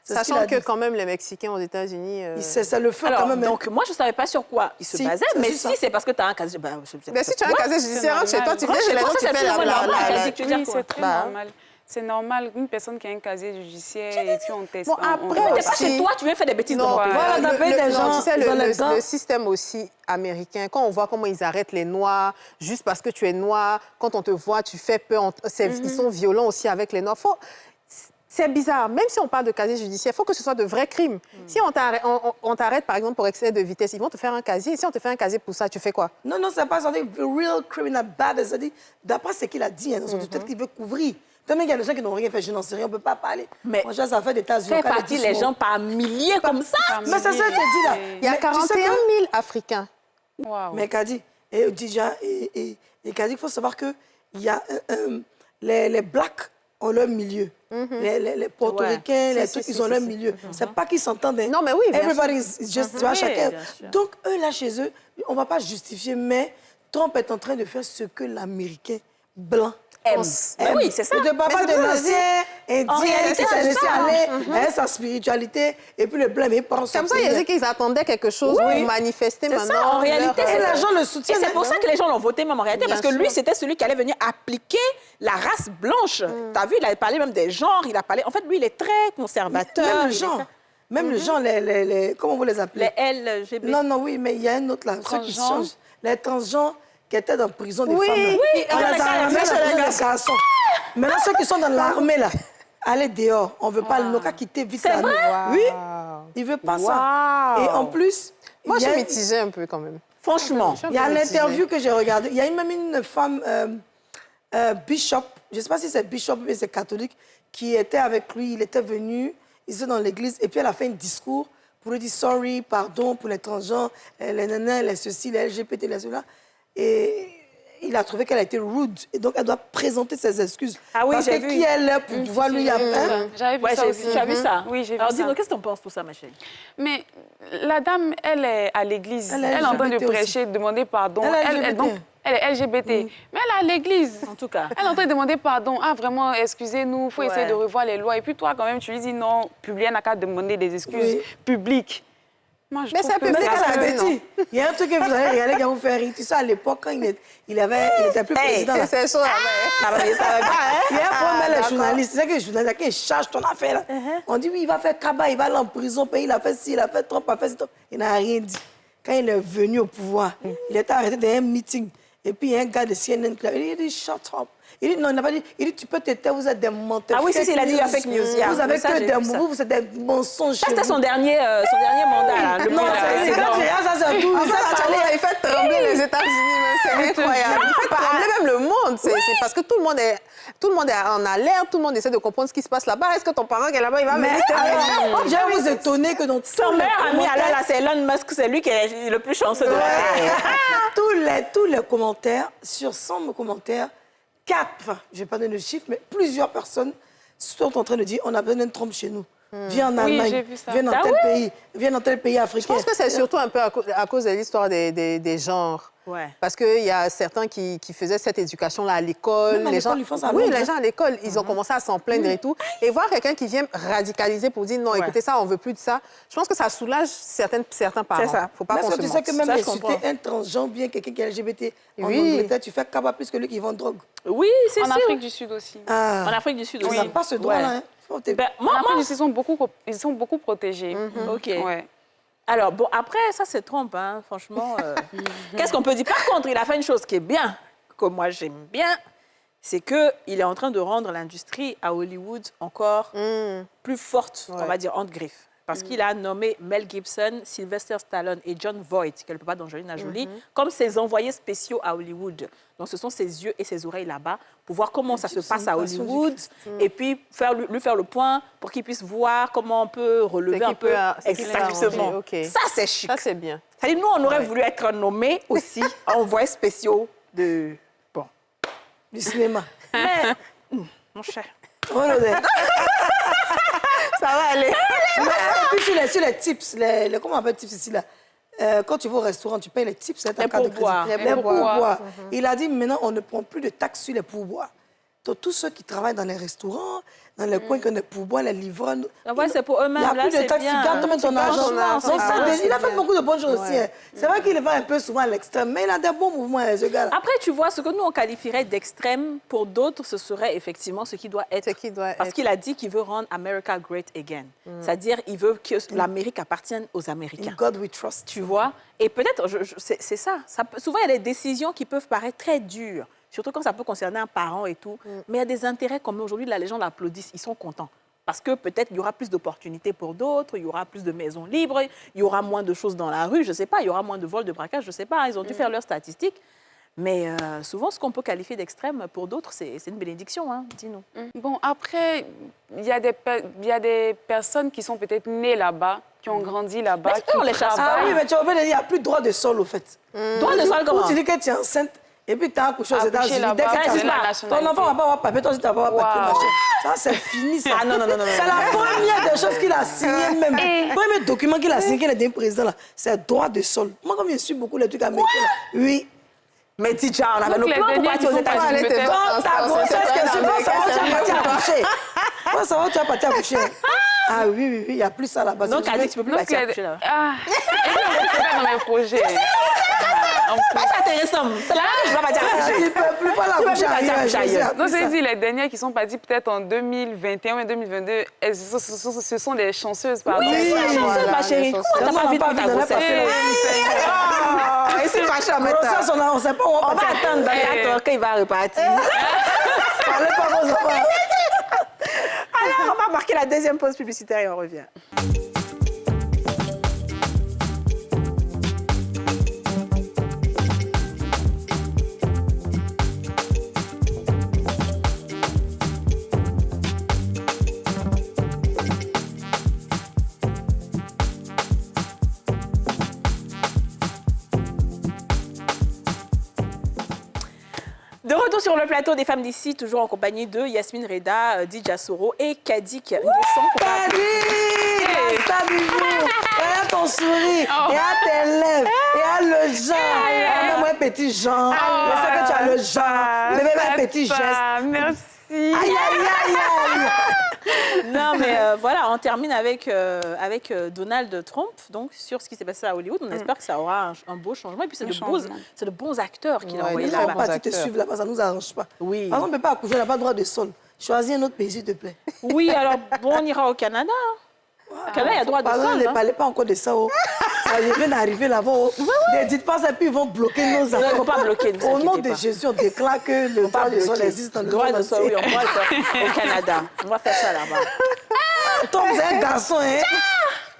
C'est ce qu'il Sachant a que dit. quand même, les Mexicains aux États-Unis... C'est le feu Alors, quand même. hein. donc, moi, je ne savais pas sur quoi ils se Si, basaient, c'est mais ça. si c'est parce que tu as un casier... Ben, Mais si tu as un casier judiciaire, rentre chez toi, tu viens chez les gens, Ça, tu c'est fais très normal, un casier. Tu veux dire Oui, quoi? c'est très Bah, normal. C'est normal, une personne qui a un casier judiciaire et puis on teste. Bon, après, T'es pas aussi- chez toi, tu viens faire des bêtises Non, dans mon pays. Voilà, on appelle des gens, tu sais, ils ont le temps. le système aussi américain, quand on voit comment ils arrêtent les Noirs, juste parce que tu es Noir, quand on te voit, tu fais peur, ils sont violents aussi avec les Noirs. C'est bizarre. Même si on parle de casier judiciaire, il faut que ce soit de vrais crimes. Si on t'arrête, par exemple, pour excès de vitesse, ils vont te faire un casier. Si on te fait un casier pour ça, tu fais quoi? Non, ça passe. Ça dit real criminal bad. Ça dit, d'après ce qu'il a dit, hein, peut-être qu'il veut couvrir. Tellement qu'il y a des gens qui n'ont rien fait, je n'en sais rien, on ne peut pas parler. Mais Moi, ça fait des tas de Faire partie les gens par milliers comme ça. Mais c'est ça que je te dis là. Il y a Mais tu 41 sais 000 que- Africains. Waouh. Mais Kadi, et déjà, et Kadi, il faut savoir que il y a les blacks ont leur milieu. Les portoricains, les trucs, ils ont leur milieu. C'est pas qu'ils s'entendent. hein. Non, mais oui, bien sûr. Everybody is just, tu vois, Oui, chacun. bien sûr. Donc, eux, là, chez eux, on va pas justifier, mais Trump est en train de faire ce que l'Américain blanc aime. Ben oui, c'est ça. Le papa Mais de c'est ça, l'ancien En indien réalité, qui s'est c'est laissé ça. aller, hein, sa spiritualité, et puis le blanc, mais il prend C'est comme ça qu'ils dit qu'ils attendaient quelque chose Oui. pour manifester C'est maintenant. ça, en réalité, leur, Et c'est les gens le Et soutiennent. c'est pour ça que les gens l'ont voté même en réalité, Bien parce que lui, sûr. c'était celui qui allait venir appliquer la race blanche. T'as vu, il a parlé même des genres, il a parlé... En fait, lui, il est très conservateur. Même le il est genre. très- Même le genre, comment vous les appelez? Les LGBT. Non, oui, mais il y a un autre là, ceux qui Transgenres. changent. Les transgenres qui étaient dans la prison des Oui, femmes. Là. oui, On on les les a a ramenés ramenés dans la chez les prison des garçons. Maintenant, ceux qui sont dans l'armée, là, allez dehors. On ne veut pas le cas quitter vite l'armée. Oui, il ne veut pas ça. Wow. Et en plus, Moi, il y je a- suis mitigée un peu quand même. Franchement. il y a l'interview que j'ai regardée. Il y a même une femme, Bishop, je ne sais pas si c'est Bishop ou c'est catholique, qui était avec lui. Il était venu, il était dans l'église, et puis elle a fait un discours pour lui dire sorry, pardon pour les transgenres, les nanas, les ceci, les LGBT, les cela. Et il a trouvé qu'elle a été rude. Et donc, elle doit présenter ses excuses. Ah oui, Parce j'ai que vu. qui elle est pour pouvoir lui apprendre. J'avais vu Ouais, ça aussi. tu as vu ça? Oui, j'ai vu Alors, ça. dis-nous, qu'est-ce que tu en penses, tout ça, ma chérie? Mais la dame, elle est à l'église. Elle est Elle est en train de LGBT aussi. prêcher, de demander pardon. Elle est LGBT. donc, elle est LGBT. Mais elle est à l'église. En tout cas. Elle est en train de demander pardon. Ah, vraiment, excusez-nous, il faut essayer Ouais. de revoir les lois. Et puis toi, quand même, tu lui dis non, publier n'a qu'à demander des excuses Oui. publiques. Moi, je Mais trouve ça que peut Mais faire c'est ça, ça, non. Betty. Il y a un truc que vous allez regarder qui va vous faire rire. Tu sais, à l'époque, quand il était plus président, là, C'est chaud, là. Ah, mais ça va bien, hein? il y a un problème avec les d'accord. journalistes. C'est que les journalistes, quand ils chargent ton affaire, là, on dit oui, il va faire cabas, il va aller en prison, puis il a fait ci, il a fait Trump, il a fait ci. Il n'a rien dit. Quand il est venu au pouvoir, il était arrêté dans un meeting. Et puis, il y a un gars de CNN qui a dit, shut up. Il dit, non, il n'a pas dit, il dit, tu peux te taire, vous êtes des menteurs. Ah oui, si, il a dit fake news. Vous avez Ça, que j'ai des vu ça. vous êtes des mensonges. Ça, c'était son dernier mandat. Là, le Non, plus, c'est c'est quand bon. tu regardes ça, c'est tout. En fait, il fait trembler les États-Unis, même, c'est incroyable. Il fait trembler même le monde. C'est parce que tout le monde est en alerte, tout le monde essaie de comprendre ce qui se passe là-bas. Est-ce que ton parent qui est là-bas, il va Mais venir te alors, je vais vous étonner que dans tous Son les meilleur ami, commentaires- là, c'est Elon Musk. C'est lui qui est le plus chanceux de la Terre. tous les commentaires, sur 100 commentaires, 4, enfin, je ne vais pas donner le chiffre, mais plusieurs personnes sont en train de dire on a besoin d'un Trump chez nous. Viens en Oui, Allemagne, j'ai vu ça. viens dans Ah tel oui? pays, viens dans tel pays Je africain. pense que c'est surtout un peu à cause de l'histoire des genres. Ouais. Parce qu'il y a certains qui faisaient cette éducation-là à l'école. Même à l'école, ils font ça à Oui, Londres. les gens à l'école, ils ont commencé à s'en plaindre et tout. Et voir quelqu'un qui vient radicaliser pour dire non, Ouais. écoutez ça, on veut plus de ça, je pense que ça soulage certains parents. ça. Faut pas Mais qu'on est-ce se que tu sais mente. que même Ça, je insulter comprends. un transgenre, bien quelqu'un qui est LGBT en Oui. Angleterre, tu fais cabas plus que lui qui vend drogue. Oui, c'est En sûr. Afrique du Sud aussi. Ah. En Afrique du Sud On aussi. n'a pas ce droit-là. Hein. Faut te- Ben, En moi, Afrique du Sud, ils sont beaucoup protégés. OK. Ouais. Alors, bon, après, ça, c'est Trump, hein, franchement. Qu'est-ce qu'on peut dire? Par contre, il a fait une chose qui est bien, que moi, j'aime bien, c'est qu'il est en train de rendre l'industrie à Hollywood encore plus forte, on Ouais. va dire, entre griffes. Parce qu'il a nommé Mel Gibson, Sylvester Stallone et John Voight, qui est le papa d'Angelina Jolie, comme ses envoyés spéciaux à Hollywood. Donc, ce sont ses yeux et ses oreilles là-bas pour voir comment ça se passe à passion du Hollywood Christ. et puis lui faire le point pour qu'il puisse voir comment on peut relever C'est un qu'il peu. peut, c'est qu'il peut Exactement. arranger, ok. Ça, c'est chic. Ça, c'est bien. C'est-à-dire, nous, on aurait voulu être nommés aussi envoyés spéciaux de... Bon. Du cinéma. Mais, mon cher, Oh, là, Ça va aller. Et puis sur les tips, comment on appelle tips ici là quand tu vas au restaurant, tu payes les tips, c'est un Les cas de pourboires. crédit. Les Les pourboires. pourboires. Il a dit maintenant on ne prend plus de taxes sur les pourboires. Donc tous ceux qui travaillent dans les restaurants, dans les coins qui ont des pourboires, les livreurs, ouais, c'est pour il eux-mêmes. n'y a Là, plus de c'est taxes, tu bien. gardes même ton Tu gardes argent. ton argent, Donc, c'est ça, bien. il a fait beaucoup de bonnes choses aussi. Hein. C'est vrai qu'il va un peu souvent à l'extrême, mais il a des bons mouvements, hein, ce gars-là. Après, tu vois, ce que nous, on qualifierait d'extrême, pour d'autres, ce serait effectivement ce qui doit être. Ce qui doit Parce être. qu'il a dit qu'il veut rendre America great again. C'est-à-dire, il veut que l'Amérique appartienne aux Américains. In God we trust. Tu vois? Et peut-être, c'est ça. Souvent, il y a des décisions qui peuvent paraître très dures, surtout quand ça peut concerner un parent et tout. Mais il y a des intérêts comme aujourd'hui, là, les gens l'applaudissent, ils sont contents. Parce que peut-être il y aura plus d'opportunités pour d'autres, il y aura plus de maisons libres, il y aura moins de choses dans la rue, je ne sais pas, il y aura moins de vols, de braquages, je ne sais pas. Ils ont dû faire leurs statistiques. Mais souvent, ce qu'on peut qualifier d'extrême, pour d'autres, c'est une bénédiction, hein, dis-nous. Bon, après, il y a des personnes qui sont peut-être nées là-bas, qui ont grandi là-bas, Mais on les chasse pas. Ah oui, mais tu vas dire, il n'y a plus de droit de sol, au fait. Droit de sol, comment? Où tu dis que tu es enceinte et puis tu as accouché aux Accouché États-Unis. là-bas, Dès que tu c'est la as nationalité. ton enfant va pas avoir papier, toi aussi tu vas pas avoir papier. Wow. machin. Ça, c'est fini, ça. Ah non, non, non, non, C'est non, la première des choses qu'il a signé même. Et- Le premier document qu'il a signé, qu'il est devenu président, là, c'est droit de sol. Moi, comme je suis beaucoup les trucs américains, là, oui. Mais Tidja, on avait Donc, nos les plans pour derniers partir aux qui sont pas États-Unis. allés te peut-être. voir. Quand ta grossesse, que tu vas savoir où tu vas partir accoucher. Faut savoir où tu vas partir accoucher. Ah oui, oui, oui, il n'y a plus ça là-bas. Donc, elle dit que tu peux plus Donc, partir les- accoucher là. Ah, c'est pas dans mes projets. En plus. Ah, ça intéressant. C'est là que je vais partir Tu accoucher. ne peux plus pas Tu vas l'accoucher plus partir ailleurs. accoucher je sais, ailleurs. plus Donc, ça. j'ai dit, les dernières qui sont parties peut-être en 2021 et 2022, ce sont des chanceuses, pardon. Oui, c'est chanceux, Voilà, ma chérie. les Comment chanceuses. t'as pas vite On pris n'a ta pas grossesse? vu Ah, et c'est fâché à mettre. Grossesse, on ne sait pas où on On va partir. attendre dans 4 heures qu'il va repartir. Parlez pas vos enfants. Alors, on va marquer la deuxième pause publicitaire et on revient. De retour sur le plateau des femmes d'ici, toujours en compagnie de Yasmine Reda, Didja Soro et Kadik Nguesson. Kadi, la star du jour. Regarde ton sourire, regarde tes lèvres, regarde le genre. Même moi, petit genre. Je sais que tu as le genre. Mais même un petit geste. Merci. Aïe, aïe, aïe, aïe. Non, mais voilà, on termine avec Donald Trump, donc sur ce qui s'est passé à Hollywood. On espère que ça aura un beau changement. Et puis, c'est de bons acteurs qu'il a Ouais, envoyés des là-bas. bons Pas, tu te acteurs. suives là-bas, ça ne nous arrange pas. Oui. Par exemple, on ne peut pas accoucher, on n'a pas le droit de sol. Choisis un autre pays, s'il te plaît. Oui, alors, bon, on ira au Canada. Au Canada, il y a droit de Par exemple, sol. ne hein. parlez pas encore de ça. Oh. Ça ils viennent d'arriver là-bas. Ne dites pas ça, puis ils vont bloquer nos Non, il ne affaires. faut pas bloquer, ne vous Au nom inquiétez de pas. Jésus, on déclare que le droit de sol existe dans le Le droit monde de sol, oui, entier. on pourra le faire au Canada. On va faire ça là-bas. Tom, c'est un garçon, hein.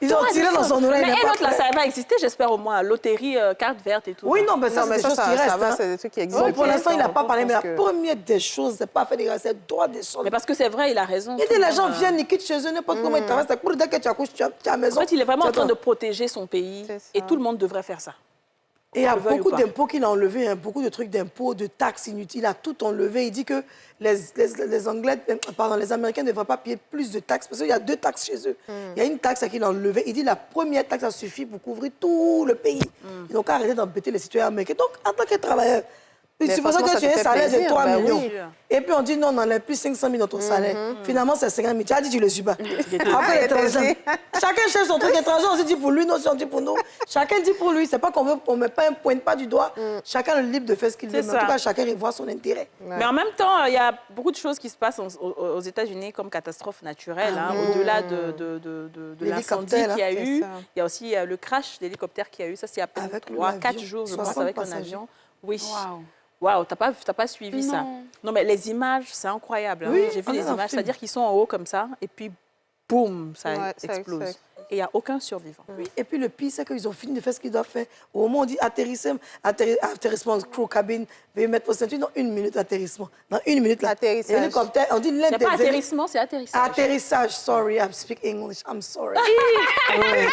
Ils ont tiré dans son oreille. Mais il n'est et pas l'autre, là, prêt. ça va exister, j'espère au moins. Loterie, carte verte et tout. Oui, non, mais ça, Non, c'est mais des choses qui ça restent. va, hein. c'est des trucs qui existent. Bon, pour l'instant, il n'a pas On parlé, mais pense la que- première des choses, c'est pas faire des grâces, c'est le droit des sols. Mais parce que c'est vrai, il a raison. Il tout dit, le les gens monde, viennent, ils quittent chez eux, n'importe comment ils travaillent. C'est pour dès que tu accouches, tu es à la En maison. fait, il est vraiment en C'est train de toi. protéger son pays. C'est ça. Et tout le monde devrait faire ça. Et il y a le veuille beaucoup ou pas. d'impôts qu'il a enlevés, hein, beaucoup de trucs d'impôts, de taxes inutiles. Il a tout enlevé. Il dit que les Anglais, pardon, les Américains ne devraient pas payer plus de taxes parce qu'il y a 2 taxes chez eux. Il y a une taxe qu'il a enlevée. Il dit la première taxe, ça suffit pour couvrir tout le pays. Ils n'ont qu'à arrêter d'embêter les citoyens américains. Donc, en tant que travailleur, Mais supposons franchement, que tu ça as te un fait salaire de plaisir, 3 bah millions. oui. Et puis on dit non, on n'enlève plus 500 000 dans ton salaire. Finalement, c'est 50 000. Tu as dit, tu le suis pas. Après, l'étranger. Chacun cherche son truc. L'étranger, on se dit pour lui, nous aussi, on dit pour nous. Chacun dit pour lui. C'est pas qu'on veut, on met pas un pointe pas du doigt. Chacun est libre de faire ce qu'il veut. C'est Mais en tout ça. cas, chacun y voit son intérêt. Mais en même temps, il y a beaucoup de choses qui se passent aux États-Unis comme catastrophes naturelles. hein, Au-delà de l'incendie L'hélicoptère, qu'il y a là, eu, c'est ça. il y a aussi le crash d'hélicoptère qu'il y a eu. Ça, c'est à peine Avec 3-4 l'avion, jours, je pense, 60 avec un passagers. avion. Oui. Waouh. Waouh, t'as pas suivi ça? Non. Non, mais les images, c'est incroyable. hein. Oui, J'ai vu on est les dans le images, film. c'est-à-dire qu'ils sont en haut comme ça, et puis boum, ça Ouais, ça explose. explose. Et il n'y a aucun survivant. Oui. Et puis le pire, c'est qu'ils ont fini de faire ce qu'ils doivent faire. Au moment où on dit atterrissement, crew cabine, veuillez mettre vos ceintures dans 1 minute atterrissement. Dans 1 minute, là. Atterrissage. L'hélicoptère, on dit l'un C'est des pas atterrissement, c'est atterrissage. Atterrissage, sorry, I speak English, I'm sorry. Oui.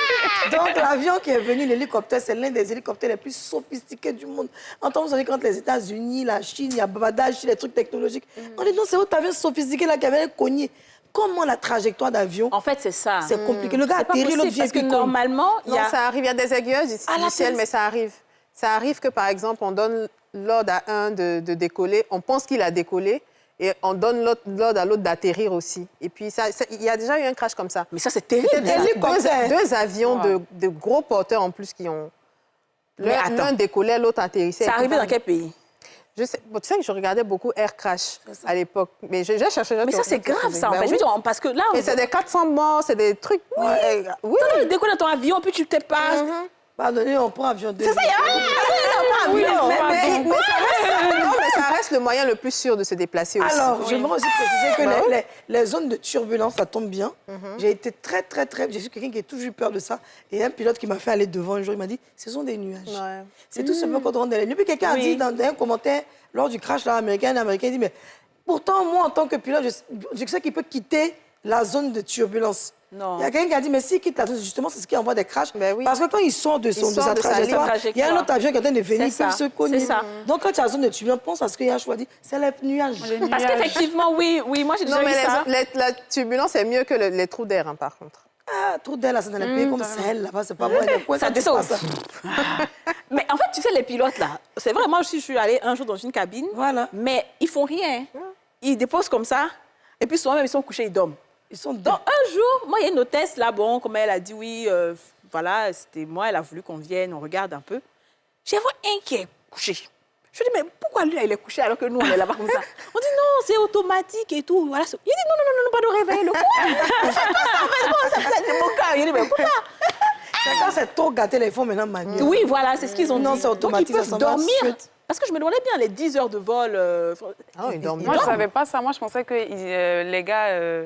Donc l'avion qui est venu, l'hélicoptère, c'est l'un des hélicoptères les plus sophistiqués du monde. En tant que quand les États-Unis, la Chine, il y a bavardage sur les trucs technologiques. On dit non, c'est votre avion sophistiqué là qui avait cogné. Comment la trajectoire d'avion, En fait, c'est ça. c'est compliqué. Le gars C'est pas atterrit, l'autre possible vient parce que puis cogne. normalement, il y Non, a... ça arrive. Il y a des aiguillages du la ciel, télé- mais ça arrive. Ça arrive que, par exemple, on donne l'ordre à un de décoller, on pense qu'il a décollé, et on donne l'ordre à l'autre d'atterrir aussi. Et puis, il y a déjà eu un crash comme ça. Mais ça, c'est terrible. C'était ça. hélicoptère. Deux avions de gros porteurs en plus qui ont... Mais attends. L'un décollait, l'autre atterrissait. C'est arrivé dans quel pays? Je sais, bon, tu sais que je regardais beaucoup Air Crash à l'époque, mais j'ai cherché. Mais ça, c'est grave, ça, en fait. Je veux dire, parce que là... Et c'est des 400 morts, c'est des trucs... Oui, oui. Tu décolles dans ton avion, puis tu te passes. Pardonnez, on prend avion. C'est ça, Oui, avion, mais, pas avion. mais ça reste le moyen le plus sûr de se déplacer aussi. Alors, j'aimerais aussi préciser que les zones de turbulence, ça tombe bien. J'ai été très... J'ai suis quelqu'un qui a toujours eu peur de ça. Et un pilote qui m'a fait aller devant un jour, il m'a dit, ce sont des nuages. Ouais. C'est tout simplement quand on rentre dans les nuages. Puis quelqu'un a dit dans un commentaire, lors du crash là, américain, un Américain dit, mais pourtant, moi, en tant que pilote, je sais qu'il peut quitter la zone de turbulence. Non. Il y a quelqu'un qui a dit, mais s'il quitte la zone, justement, c'est ce qui envoie des crashs. Ben oui. Parce que quand il sort de, sort sa de sa trajectoire, ligne. il y a un autre avion qui est en train de venir, ils C'est peuvent ça, se cogner. c'est ça. Donc, quand tu as la zone de turbulence, pense à ce qu'il y a choisi. C'est les nuages. Parce qu'effectivement, oui, moi, j'ai Non, déjà vu mais ça. la turbulence est mieux que les trous d'air, hein, par contre. Ah, trop d'elle, là, c'est dans les pays comme Sahel, là-bas, c'est pas bon. Pourquoi Ça dit pas descend. ça? Mais en fait, tu sais, les pilotes, là, c'est vrai, moi aussi, je suis allée un jour dans une cabine, Voilà. mais ils font rien. Ils déposent comme ça, et puis souvent, même, ils sont couchés, ils dorment. Ils sont Donc, dedans. un jour, moi, il y a une hôtesse, là, bon, comme elle a dit, oui, voilà, c'était moi, elle a voulu qu'on vienne, on regarde un peu. J'ai vu un qui est couché. Je dis, mais pourquoi lui, là, il est couché alors que nous, on est là-bas comme ça? On dit, non, c'est automatique et tout. Voilà. Il dit, non, pas de réveil, le quoi? Ça fait mon cœur. Il dit, mais pourquoi? C'est quand c'est trop gâté, là, ils font maintenant manier. Oui, voilà, c'est ce qu'ils ont Non, dit. c'est automatique, Donc, ils ça peuvent s'en va dormir. suite. Parce que je me demandais bien, les 10 heures de vol... Ah, ils dorment. Moi, je ne savais pas ça. Moi, je pensais que les gars...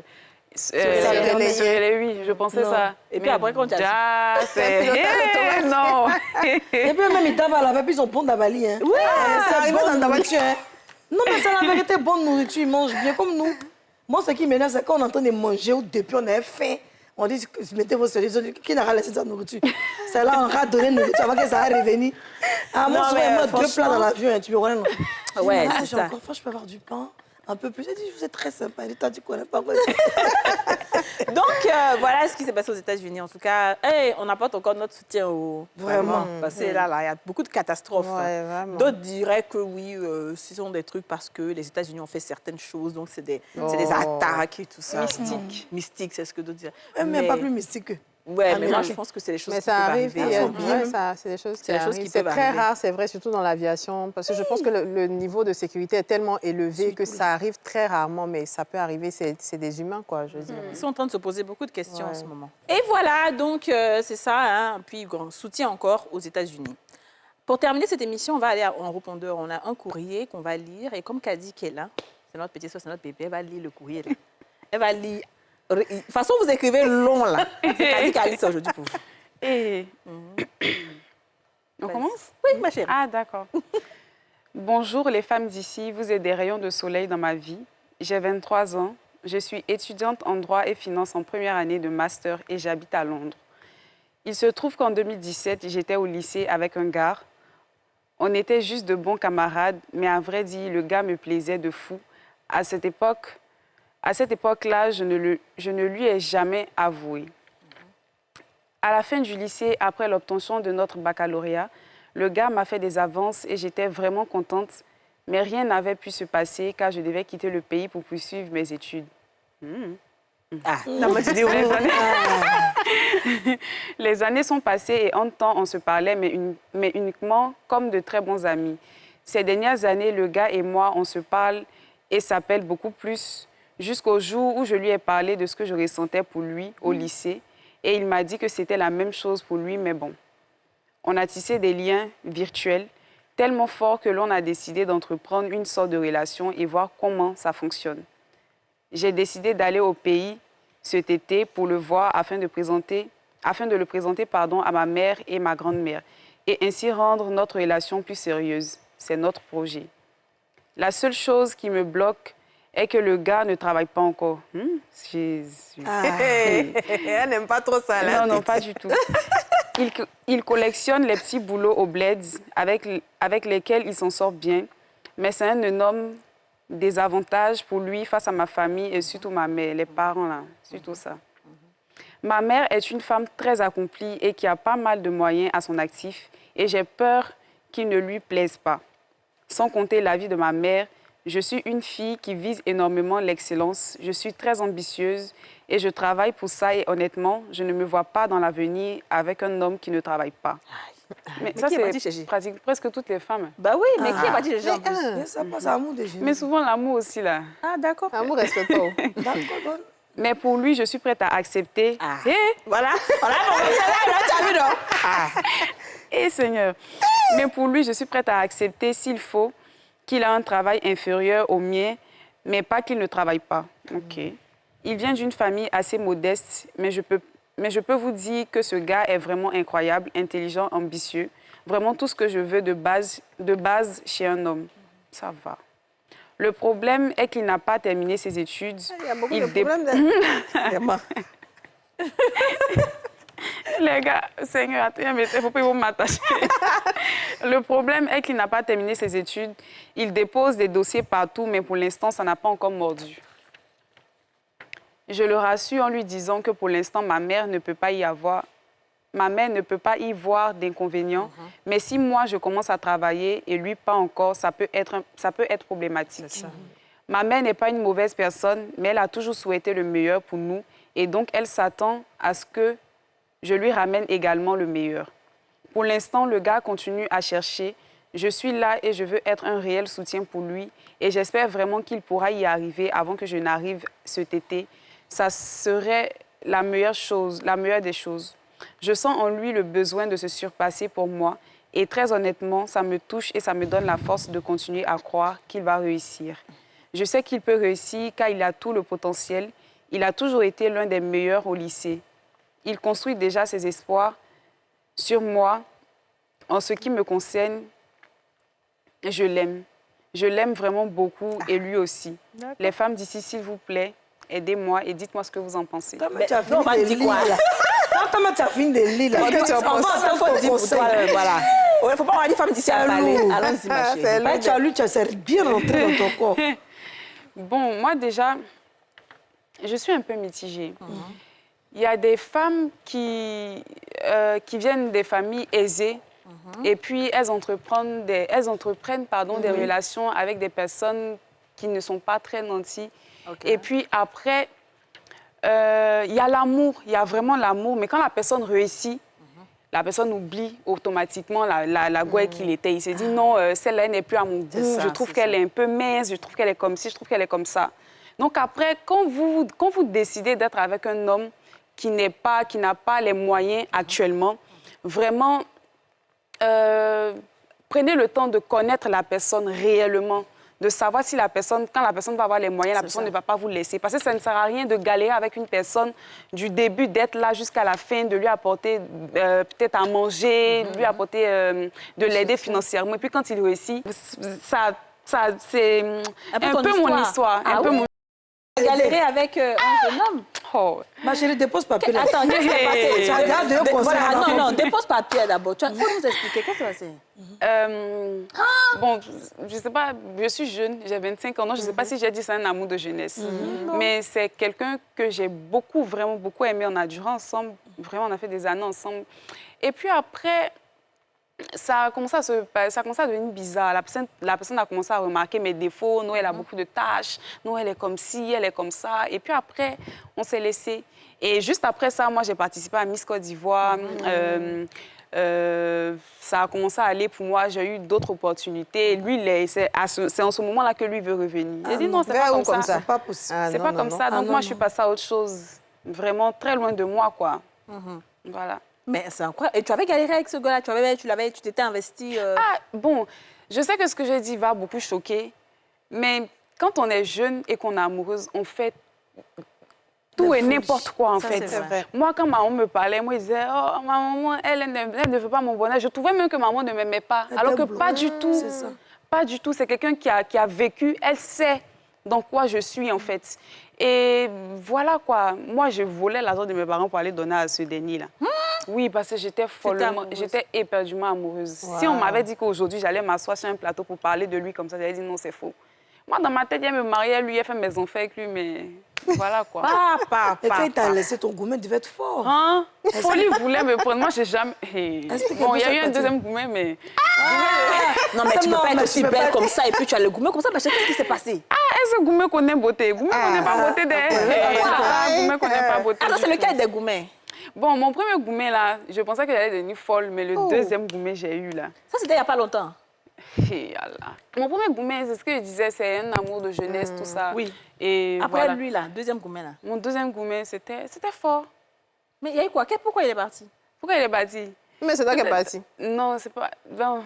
oui, je pensais Non. ça. Et puis après, quand tu as... Ah, c'est... Non. Et puis même, ils tapent à la puis ils ont bon d'Abali. Hein. Oui, c'est arrivé bonne dans nourriture. Hein. Non, mais c'est la vérité, bonne nourriture, ils mangent bien comme nous. Moi, ce qui m'énerve, c'est quand on est en train de manger ou depuis on a faim. On dit, mettez vos cerises, qui n'a pas laissé sa nourriture? C'est là, on va donner nourriture avant que ça va revenir. Ah, moi, Non, souvent, mais, moi, 2 plats franchement- dans l'avion, hein, tu me vois, non? Ouais, Ah, c'est j'ai ça. encore faim, je peux avoir du pain. Un peu plus. J'ai dit, vous êtes très sympa. Il dit, toi, tu connais pas quoi. Donc, voilà ce qui s'est passé aux États-Unis. En tout cas, hey, on apporte encore notre soutien aux... Vraiment. Parce que là, il y a beaucoup de catastrophes. Ouais, vraiment. D'autres diraient que oui, ce sont des trucs parce que les États-Unis ont fait certaines choses, donc c'est des Oh. attaques et tout ça. Mystique. Mystique, c'est ce que d'autres diraient. Mais pas plus mystique que. Ouais, mais moi, Américains. je pense que c'est des choses Mais qui ça peuvent arrive, arriver. c'est des choses qui C'est des choses qui arrivent. C'est peuvent très arriver. rare, c'est vrai, surtout dans l'aviation, parce que je pense que le niveau de sécurité est tellement élevé que ça arrive très rarement, mais ça peut arriver, c'est des humains, quoi, je veux dire. Ils sont en train de se poser beaucoup de questions en Ouais. ce moment. Et voilà, donc c'est ça. Hein. Puis, grand soutien encore aux États-Unis. Pour terminer cette émission, on va aller en répondeur. On a un courrier qu'on va lire. Et comme Kadi qui est là, c'est notre petit soeur, c'est notre bébé, elle va lire le courrier. Là. Elle va lire. De toute façon, vous écrivez long, là. C'est Kadi qui a lu ça aujourd'hui pour vous. Et... On commence? Oui, ma chérie. Ah, d'accord. Bonjour les femmes d'ici, vous êtes des rayons de soleil dans ma vie. J'ai 23 ans, je suis étudiante en droit et finance en première année de master et j'habite à Londres. Il se trouve qu'en 2017, j'étais au lycée avec un gars. On était juste de bons camarades, mais à vrai dire, le gars me plaisait de fou. À cette époque-là, je ne lui ai jamais avoué. À la fin du lycée, après l'obtention de notre baccalauréat, le gars m'a fait des avances et j'étais vraiment contente. Mais rien n'avait pu se passer car je devais quitter le pays pour poursuivre mes études. Les années sont passées et en temps, on se parlait, mais uniquement comme de très bons amis. Ces dernières années, le gars et moi, on se parle et s'appelle beaucoup plus, jusqu'au jour où je lui ai parlé de ce que je ressentais pour lui au lycée. Et il m'a dit que c'était la même chose pour lui, mais bon. On a tissé des liens virtuels tellement forts que l'on a décidé d'entreprendre une sorte de relation et voir comment ça fonctionne. J'ai décidé d'aller au pays cet été pour le voir afin de le présenter à ma mère et ma grand-mère et ainsi rendre notre relation plus sérieuse. C'est notre projet. La seule chose qui me bloque est que le gars ne travaille pas encore. Jésus. Elle n'aime pas trop ça, là. Non, pas du tout. Il collectionne les petits boulots au Bleds avec lesquels il s'en sort bien, mais c'est un énorme désavantage pour lui face à ma famille et surtout ma mère, les parents, là, surtout ça. Ma mère est une femme très accomplie et qui a pas mal de moyens à son actif et j'ai peur qu'il ne lui plaise pas. Sans compter la vie de ma mère, je suis une fille qui vise énormément l'excellence. Je suis très ambitieuse et je travaille pour ça et honnêtement, je ne me vois pas dans l'avenir avec un homme qui ne travaille pas. Mais ça, qui a dit, c'est Chégie? pratique presque toutes les femmes. Bah oui, mais qui a pas dit les gens en plus? Mais ça passe à amour des génies. Mais souvent, l'amour aussi, là. Ah, d'accord. L'amour reste pas. D'accord, bonne. Mais pour lui, je suis prête à accepter. Ah. Eh, Voilà. Voilà, tu as vu, non? eh, Seigneur. Mais pour lui, je suis prête à accepter, s'il faut, qu'il a un travail inférieur au mien, mais pas qu'il ne travaille pas. OK. Il vient d'une famille assez modeste, mais je peux vous dire que ce gars est vraiment incroyable, intelligent, ambitieux. Vraiment tout ce que je veux de base chez un homme. Ça va. Le problème est qu'il n'a pas terminé ses études. Il y a beaucoup Il de dé- problèmes. Vraiment. Les gars, Seigneur, il faut pas m'attacher. Le problème est qu'il n'a pas terminé ses études. Il dépose des dossiers partout, mais pour l'instant, ça n'a pas encore mordu. Je le rassure en lui disant que pour l'instant, ma mère ne peut pas y voir d'inconvénients. Mais si moi, je commence à travailler et lui pas encore, ça peut être problématique. Ma mère n'est pas une mauvaise personne, mais elle a toujours souhaité le meilleur pour nous. Et donc, elle s'attend à ce que je lui ramène également le meilleur. Pour l'instant, le gars continue à chercher. Je suis là et je veux être un réel soutien pour lui. Et j'espère vraiment qu'il pourra y arriver avant que je n'arrive cet été. Ça serait la meilleure des choses. Je sens en lui le besoin de se surpasser pour moi. Et très honnêtement, ça me touche et ça me donne la force de continuer à croire qu'il va réussir. Je sais qu'il peut réussir car il a tout le potentiel. Il a toujours été l'un des meilleurs au lycée. Il construit déjà ses espoirs sur moi. En ce qui me concerne, je l'aime. Je l'aime vraiment beaucoup et lui aussi. Les femmes d'ici, s'il vous plaît, aidez-moi et dites-moi ce que vous en pensez. Comment Mais tu as non, on va fini dire des quoi? lits, là? Comment tu as fini des lits, là? Qu'est-ce que tu en On penses? va entendre faut dire pour toi, voilà. Il ne faut pas avoir des femmes d'ici à C'est parler. lourd. Allons-y, ma C'est chérie. lourd. Ouais, tu as lu, tu as bien rentré dans ton corps. Bon, moi déjà, je suis un peu mitigée. Il y a des femmes qui viennent des familles aisées et puis elles entreprennent des relations avec des personnes qui ne sont pas très nantis. Ok. Et puis après, Il y a l'amour, il y a vraiment l'amour, mais quand la personne réussit, la personne oublie automatiquement la Gouaille qu'il était. Il se dit non, celle-là n'est plus à mon goût, je trouve qu'elle est un peu mince, je trouve qu'elle est comme ci, je trouve qu'elle est comme ça. Donc après, quand vous décidez d'être avec un homme qui n'a pas les moyens actuellement, vraiment, prenez le temps de connaître la personne réellement, de savoir si quand la personne va avoir les moyens, la personne ne va pas vous laisser. Parce que ça ne sert à rien de galérer avec une personne du début, d'être là jusqu'à la fin, de lui apporter peut-être à manger, de lui apporter de l'aider financièrement. Et puis quand il réussit, c'est un peu mon histoire. Ah, un peu oui? mon... Galérer avec un jeune homme. Oh. Ma chérie, dépose papier là. Attends, qu'est-ce qui s'est passé? Tu regardes deux conseils. Voilà, non, dépose papier d'abord. Il faut nous expliquer. Qu'est-ce qui s'est passé? Bon, je sais pas, je suis jeune, j'ai 25 ans, donc je sais pas si j'ai dit c'est un amour de jeunesse. Mais c'est quelqu'un que j'ai vraiment beaucoup aimé. On a duré ensemble, vraiment, on a fait des années ensemble. Et puis après, ça a commencé à devenir bizarre. La personne a commencé à remarquer mes défauts. Non, elle a beaucoup de tâches. Non, elle est comme ci, elle est comme ça. Et puis après, on s'est laissé. Et juste après ça, moi, j'ai participé à Miss Côte d'Ivoire. Ça a commencé à aller pour moi. J'ai eu d'autres opportunités. Lui, c'est en ce moment-là que lui veut revenir. J'ai dit non, c'est pas comme ça. C'est pas possible. C'est pas comme ça. Donc moi, je suis passée à autre chose. Vraiment très loin de moi, quoi. Voilà. Mais c'est incroyable. Et tu avais galéré avec ce gars-là, tu t'étais investi. Ah, bon, je sais que ce que j'ai dit va beaucoup choquer, mais quand on est jeune et qu'on est amoureuse, on fait tout et n'importe quoi, en fait. Vrai. Moi, quand maman me parlait, moi, je disais, oh, ma maman, elle ne veut pas mon bonheur. Je trouvais même que maman ne m'aimait pas, alors que pas du tout. C'est ça. Pas du tout. C'est quelqu'un qui a vécu, elle sait dans quoi je suis, en fait. Et voilà, quoi. Moi, je volais l'argent de mes parents pour aller donner à ce dernier-là. Oui, parce que j'étais éperdument amoureuse. Wow. Si on m'avait dit qu'aujourd'hui, j'allais m'asseoir sur un plateau pour parler de lui comme ça, j'allais dire non, c'est faux. Moi, dans ma tête, il me mariait, lui, il fait mes enfants avec lui, mais voilà, quoi. Et quand il t'a laissé ton gourmet, il devait être fort. Hein? Folie voulait me prendre. Moi, j'ai jamais... Bon, il y a eu un deuxième gourmet, mais... Non, mais tu peux Non, pas être mais aussi tu peux belle pas- comme ça et puis tu as le gourmet comme ça. Mais qu'est-ce qui s'est passé? Est-ce que gourmet connaît beauté? Gourmet connaît pas beauté gourmet connaît pas beauté. Ah non, c'est du lequel tout. des gourmets? Bon, mon premier gourmet, là, je pensais que j'allais devenir folle, mais le deuxième gourmet, j'ai eu, là. Ça, c'était il n'y a pas longtemps. Et Allah. Mon premier gourmet, c'est ce que je disais, c'est un amour de jeunesse, tout ça. Oui. Et Après voilà. lui, là, deuxième gourmet, là. Mon deuxième gourmet, c'était fort. Mais il y a eu quoi? Pourquoi il est parti? Pourquoi il est bâti? Mais c'est toi qui es parti. Non, c'est pas... Non,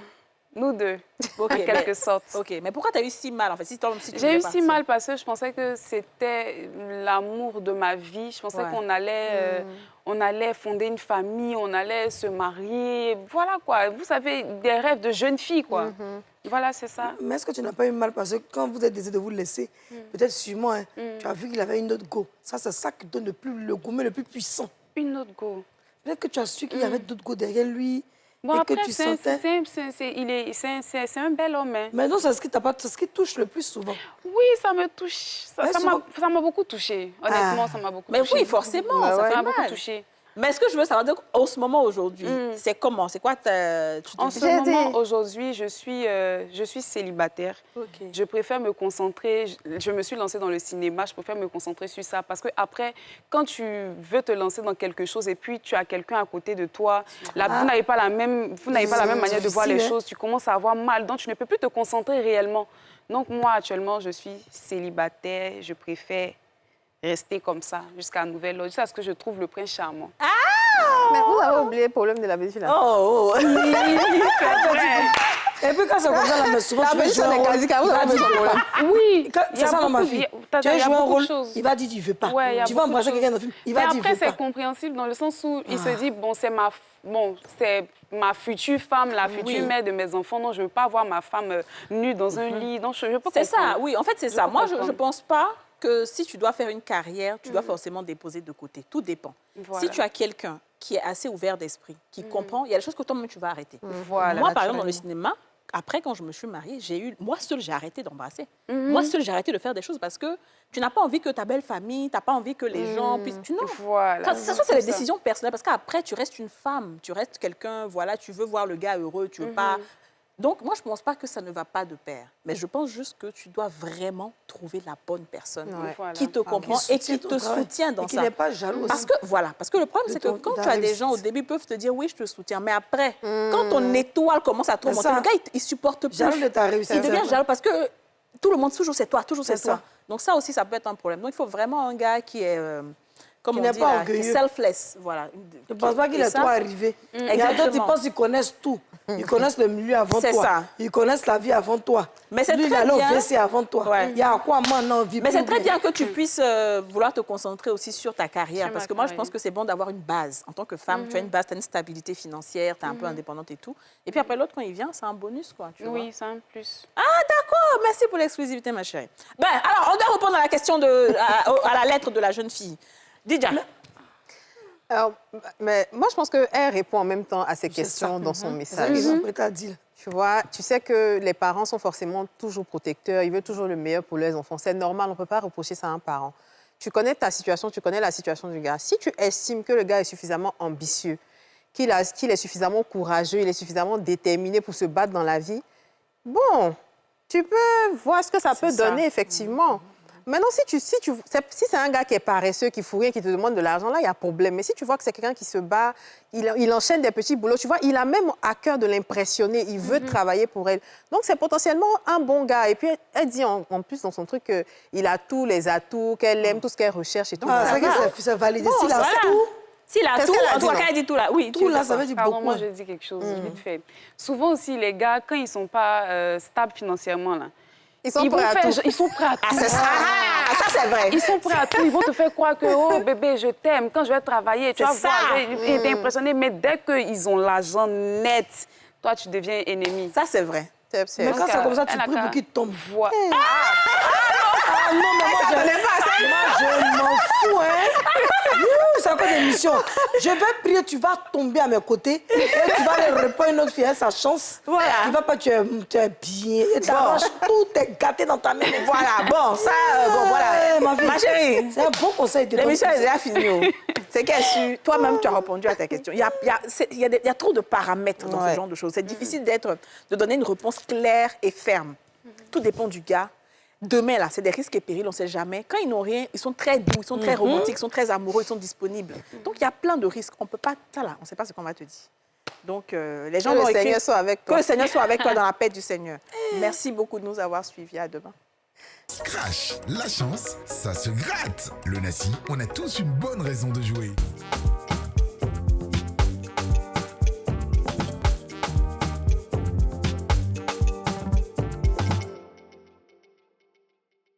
nous deux, Ok, en quelque sorte. Ok, mais pourquoi tu as eu si mal, en fait, si tu J'ai eu voulais si partir? mal parce que je pensais que c'était l'amour de ma vie. Je pensais Ouais. on allait fonder une famille, on allait se marier. Voilà, quoi. Vous savez, des rêves de jeune fille, quoi. Voilà, c'est ça. Mais est-ce que tu n'as pas eu mal parce que quand vous êtes décidé de vous laisser, peut-être sûrement, hein, tu as vu qu'il avait une autre go. Ça, c'est ça qui donne le gourmet le plus puissant. Une autre go. Peut-être que tu as su qu'il y avait d'autres go derrière lui Bon, et après, que tu sentais... c'est un bel homme, hein. Mais non, c'est ce qui touche le plus souvent. Oui, ça me touche. Ouais, Ça m'a beaucoup touchée. Honnêtement, ça m'a beaucoup Mais touchée. oui, forcément, Bah ça ouais. fait Ça m'a beaucoup mal. touchée. Mais ce que je veux savoir, donc, en ce moment, aujourd'hui, c'est comment? C'est quoi tu te En dis- ce J'ai moment, dit- aujourd'hui, je suis célibataire. Ok. Je préfère me concentrer. Je me suis lancée dans le cinéma. Je préfère me concentrer sur ça parce que après, quand tu veux te lancer dans quelque chose et puis tu as quelqu'un à côté de toi, vous n'avez pas la même manière de voir les difficile, hein. choses. Tu commences à avoir mal, donc tu ne peux plus te concentrer réellement. Donc moi, actuellement, je suis célibataire. Je préfère rester comme ça jusqu'à nouvel ordre, jusqu'à ce que je trouve le prince charmant. Mais vous avez oublié le problème de la petite là. Oh, oh. Et puis quand c'est comme ça, là, mais souvent, La tu vas petite jouer on un est rôle. quasi quand vous avez besoin de problème. Oui, Quand- il y a C'est ça, dans ma beaucoup- fille. il Tu vas y a jouer un beaucoup de rôle, choses. il va dire il veut pas. Ouais, il y a Tu vas beaucoup de embrasser quelqu'un dans le film, il va Mais dire il après, veut c'est pas. compréhensible dans le sens où il se dit, bon, c'est ma future femme, la future mère de mes enfants. Non, je ne veux pas voir ma femme nue dans un lit. Donc, je peux C'est ça, comprendre. oui, en fait, c'est Je ça. peux Moi, je ne comprendre. pense pas que si tu dois faire une carrière, tu dois forcément déposer de côté. Tout dépend. Voilà. Si tu as quelqu'un qui est assez ouvert d'esprit, qui comprend, il y a des choses que toi-même, tu vas arrêter. Voilà. Moi, par exemple, dans le cinéma, après, quand je me suis mariée, moi seule, j'ai arrêté d'embrasser. Moi seule, j'ai arrêté de faire des choses parce que tu n'as pas envie que ta belle famille, tu n'as pas envie que les gens puissent... Non. Voilà. Quand, ça, c'est les décisions personnelles parce qu'après, tu restes une femme, tu restes quelqu'un, voilà, tu veux voir le gars heureux, tu veux pas... Donc, moi, je ne pense pas que ça ne va pas de pair. Mais je pense juste que tu dois vraiment trouver la bonne personne Ouais. Voilà. qui te comprend et qui te soutient dans et qui ça. n'est pas jaloux aussi. Parce que le problème, De c'est que ton- quand ta tu as des réussite. gens au début, ils peuvent te dire oui, je te soutiens. Mais après, quand ton étoile commence à te C'est remonter, ça. le gars, il supporte plus. Jaloux de ta réussite. Il devient jaloux parce que tout le monde, toujours c'est toi, toujours c'est C'est toi. ça. Donc ça aussi, ça peut être un problème. Donc il faut vraiment un gars qui est, comme Qui on n'est dit, pas là, qui est orgueilleux. selfless. Voilà. Je ne pense pas qu'il Et est ça, trop arrivé. Il y a d'autres, ils Exactement. pensent qu'ils connaissent tout. Ils connaissent le milieu avant C'est toi. ça. Ils connaissent la vie avant toi. Mais c'est Lui, il très est allé au bien. WC avant toi. Ouais. Il y a à quoi maintenant vie Mais c'est plus très bien que tu puisses vouloir te concentrer aussi sur ta carrière. Sur Parce ma que moi, je carrière. pense que c'est bon d'avoir une base. En tant que femme, tu as une base, tu as une stabilité financière, tu es un peu indépendante et tout. Et puis après, l'autre, quand il vient, c'est un bonus, quoi. Tu vois. Oui, c'est un plus. Ah, d'accord. Merci pour l'exclusivité, ma chérie. Ben, alors, on doit répondre à la question à la lettre de la jeune fille. Didja. Alors, mais moi, je pense qu'elle répond en même temps à ces questions dans son C'est ça message. qu'ils ont prêté à dire. Tu vois, tu sais que les parents sont forcément toujours protecteurs, ils veulent toujours le meilleur pour leurs enfants. C'est normal, on ne peut pas reprocher ça à un parent. Tu connais ta situation, tu connais la situation du gars. Si tu estimes que le gars est suffisamment ambitieux, qu'il est suffisamment courageux, il est suffisamment déterminé pour se battre dans la vie, bon, tu peux voir ce que ça peut ça. donner, effectivement. Maintenant, si c'est un gars qui est paresseux, qui fout rien, qui te demande de l'argent, là, il y a problème. Mais si tu vois que c'est quelqu'un qui se bat, il enchaîne des petits boulots, tu vois, il a même à cœur de l'impressionner, il veut travailler pour elle. Donc, c'est potentiellement un bon gars. Et puis, elle dit en plus dans son truc qu'il a tous les atouts, qu'elle aime tout ce qu'elle recherche et tout. Ah, Ça c'est va. que c'est validé. S'il a voilà. tout, S'il a Qu'est-ce tout, qu'elle a en dit, tout cas, non? quand elle dit tout là, oui, tout là, ça veut dire Pardon, beaucoup. moi, je dis quelque chose vite fait. Souvent aussi, les gars, quand ils ne sont pas stables financièrement, là, Ils sont prêts à tout. Ils sont prêts à tout. c'est ça. Ah, ça, c'est vrai. Ils sont prêts à tout. Ils vont te faire croire que, oh bébé, je t'aime. Quand je vais travailler, tu vas C'est voir, ça. ils t'es impressionné. Mais dès qu'ils ont l'argent net, toi, tu deviens ennemi. Ça, c'est vrai. Mais quand c'est comme ça, tu elle a pries qu'à- pour qu'il tombe. Voilà. Ah non, mais moi, je m'en fous, hein. C'est encore des missions. Je vais prier, tu vas tomber à mes côtés et tu vas aller répondre à une autre fille, elle, sa chance. Voilà. Il va pas, tu es bien. Et t'arraches tout, t'es gâté dans ta main. Voilà, bon, ça, bon, voilà. Ma fille, Ma chérie, c'est un bon conseil. de l'émission ton- est déjà finie. Oh. C'est qu'elle su, toi-même, tu as répondu à ta question. Il y a trop de paramètres dans ce Ouais. genre de choses. C'est difficile de donner une réponse claire et ferme. Tout dépend du gars. Demain, là, c'est des risques et périls, on ne sait jamais. Quand ils n'ont rien, ils sont très doux, ils sont très romantiques, ils sont très amoureux, ils sont disponibles. Donc, il y a plein de risques. On ne peut pas... Ça, là, on ne sait pas ce qu'on va te dire. Donc, les gens Que le vont écrire... Seigneur soit avec Que toi. le Seigneur soit avec toi dans la paix du Seigneur. Merci beaucoup de nous avoir suivis. À demain. Scratch, la chance, ça se gratte. Le Nassi, on a tous une bonne raison de jouer.